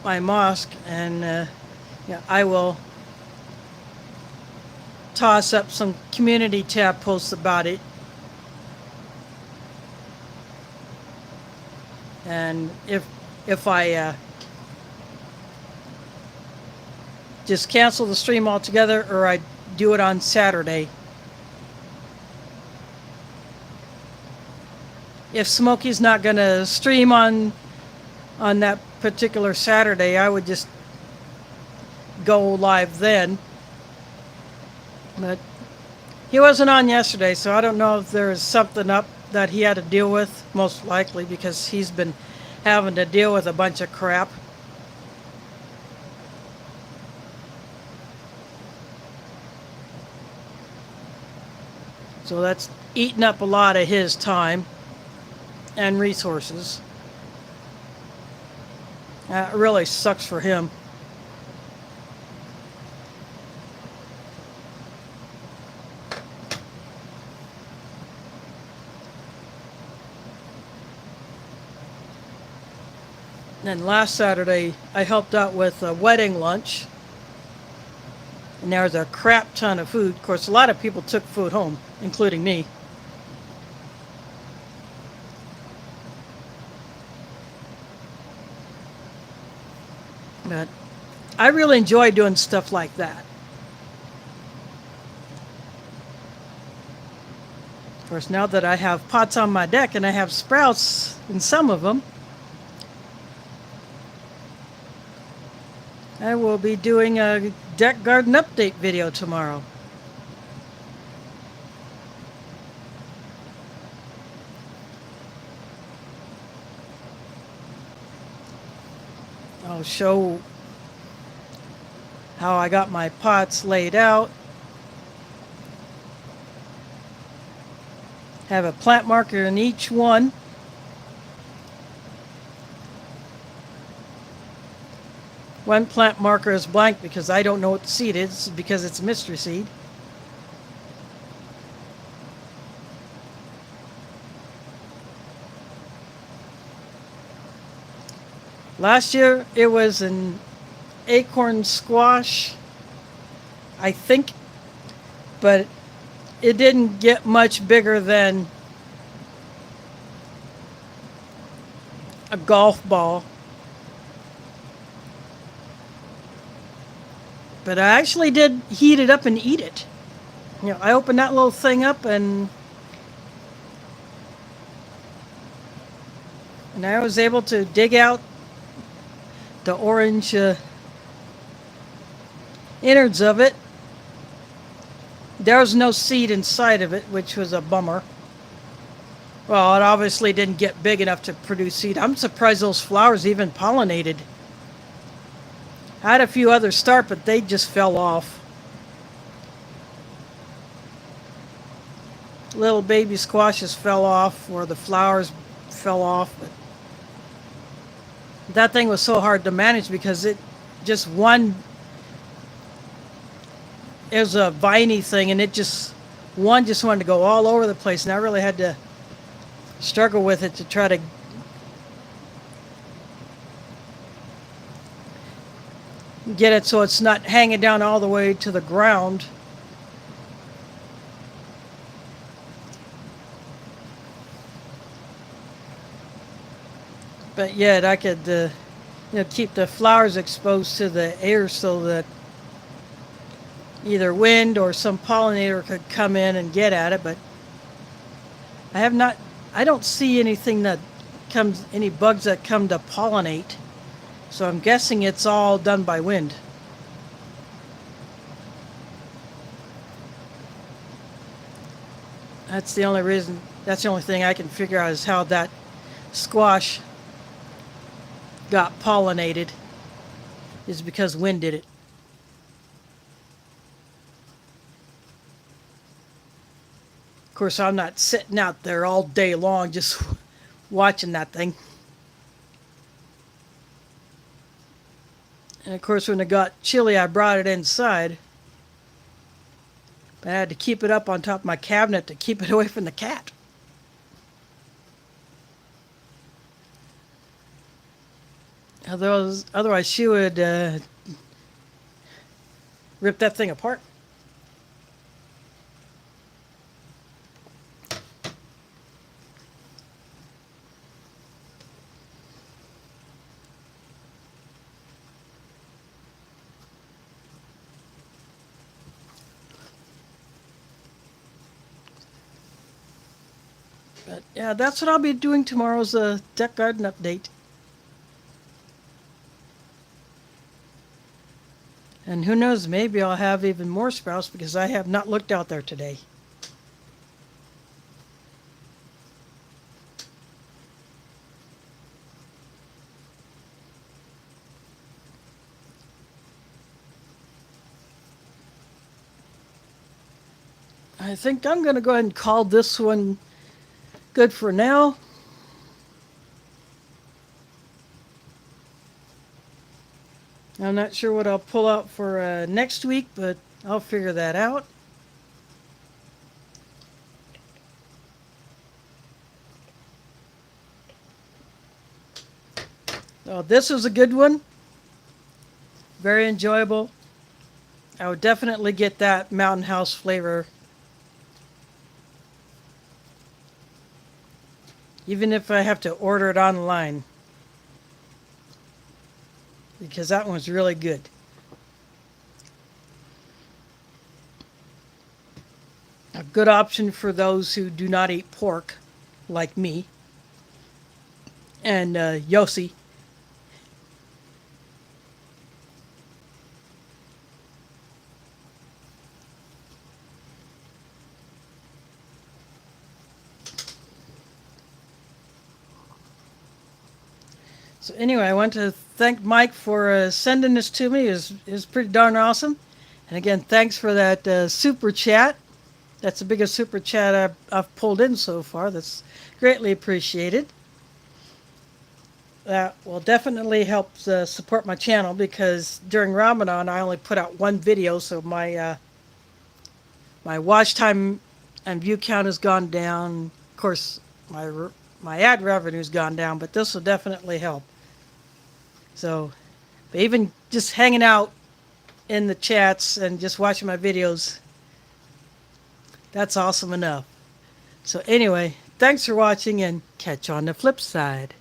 my mosque, and I will toss up some community tab posts about it. And if I just cancel the stream altogether, or I do it on Saturday. If Smokey's not going to stream on that particular Saturday, I would just go live then. But he wasn't on yesterday, so I don't know if there's something up that he had to deal with, most likely, because he's been having to deal with a bunch of crap. So that's eating up a lot of his time and resources. It really sucks for him. And last Saturday, I helped out with a wedding lunch. And there was a crap ton of food. Of course, a lot of people took food home, including me. But I really enjoy doing stuff like that. Of course, now that I have pots on my deck and I have sprouts in some of them, I will be doing a deck garden update video tomorrow. I'll show how I got my pots laid out. Have a plant marker in each one. One plant marker is blank because I don't know what the seed is, because it's a mystery seed. Last year it was an acorn squash, I think, but it didn't get much bigger than a golf ball. But I actually did heat it up and eat it. I opened that little thing up and I was able to dig out the orange innards of it. There was no seed inside of it, which was a bummer. Well, it obviously didn't get big enough to produce seed. I'm surprised those flowers even pollinated. I had a few others start, but they just fell off. Little baby squashes fell off, or the flowers fell off. But that thing was so hard to manage because it just one. It was a viney thing, and one just wanted to go all over the place, and I really had to struggle with it to try to get it so it's not hanging down all the way to the ground. But yet I could keep the flowers exposed to the air so that either wind or some pollinator could come in and get at it. But I don't see anything any bugs that come to pollinate. So I'm guessing it's all done by wind. That's the only thing I can figure out is how that squash got pollinated is because wind did it. Of course, I'm not sitting out there all day long just watching that thing. And of course, when it got chilly, I brought it inside. But I had to keep it up on top of my cabinet to keep it away from the cat. Otherwise she would rip that thing apart. But yeah, that's what I'll be doing tomorrow's deck garden update. And who knows, maybe I'll have even more sprouts because I have not looked out there today. I think I'm going to go ahead and call this one good for now. I'm not sure what I'll pull out for next week, but I'll figure that out. Oh, this was a good one. Very enjoyable. I would definitely get that Mountain House flavor. Even if I have to order it online. Because that one's really good. A good option for those who do not eat pork, like me. And Yossi. So anyway, I want to thank Mike for sending this to me. It was pretty darn awesome. And again, thanks for that super chat. That's the biggest super chat I've pulled in so far. That's greatly appreciated. That will definitely help support my channel because during Ramadan I only put out one video, so my watch time and view count has gone down. Of course, my ad revenue's gone down, but this will definitely help. So, but even just hanging out in the chats and just watching my videos, that's awesome enough. So anyway, thanks for watching and catch you on the flip side.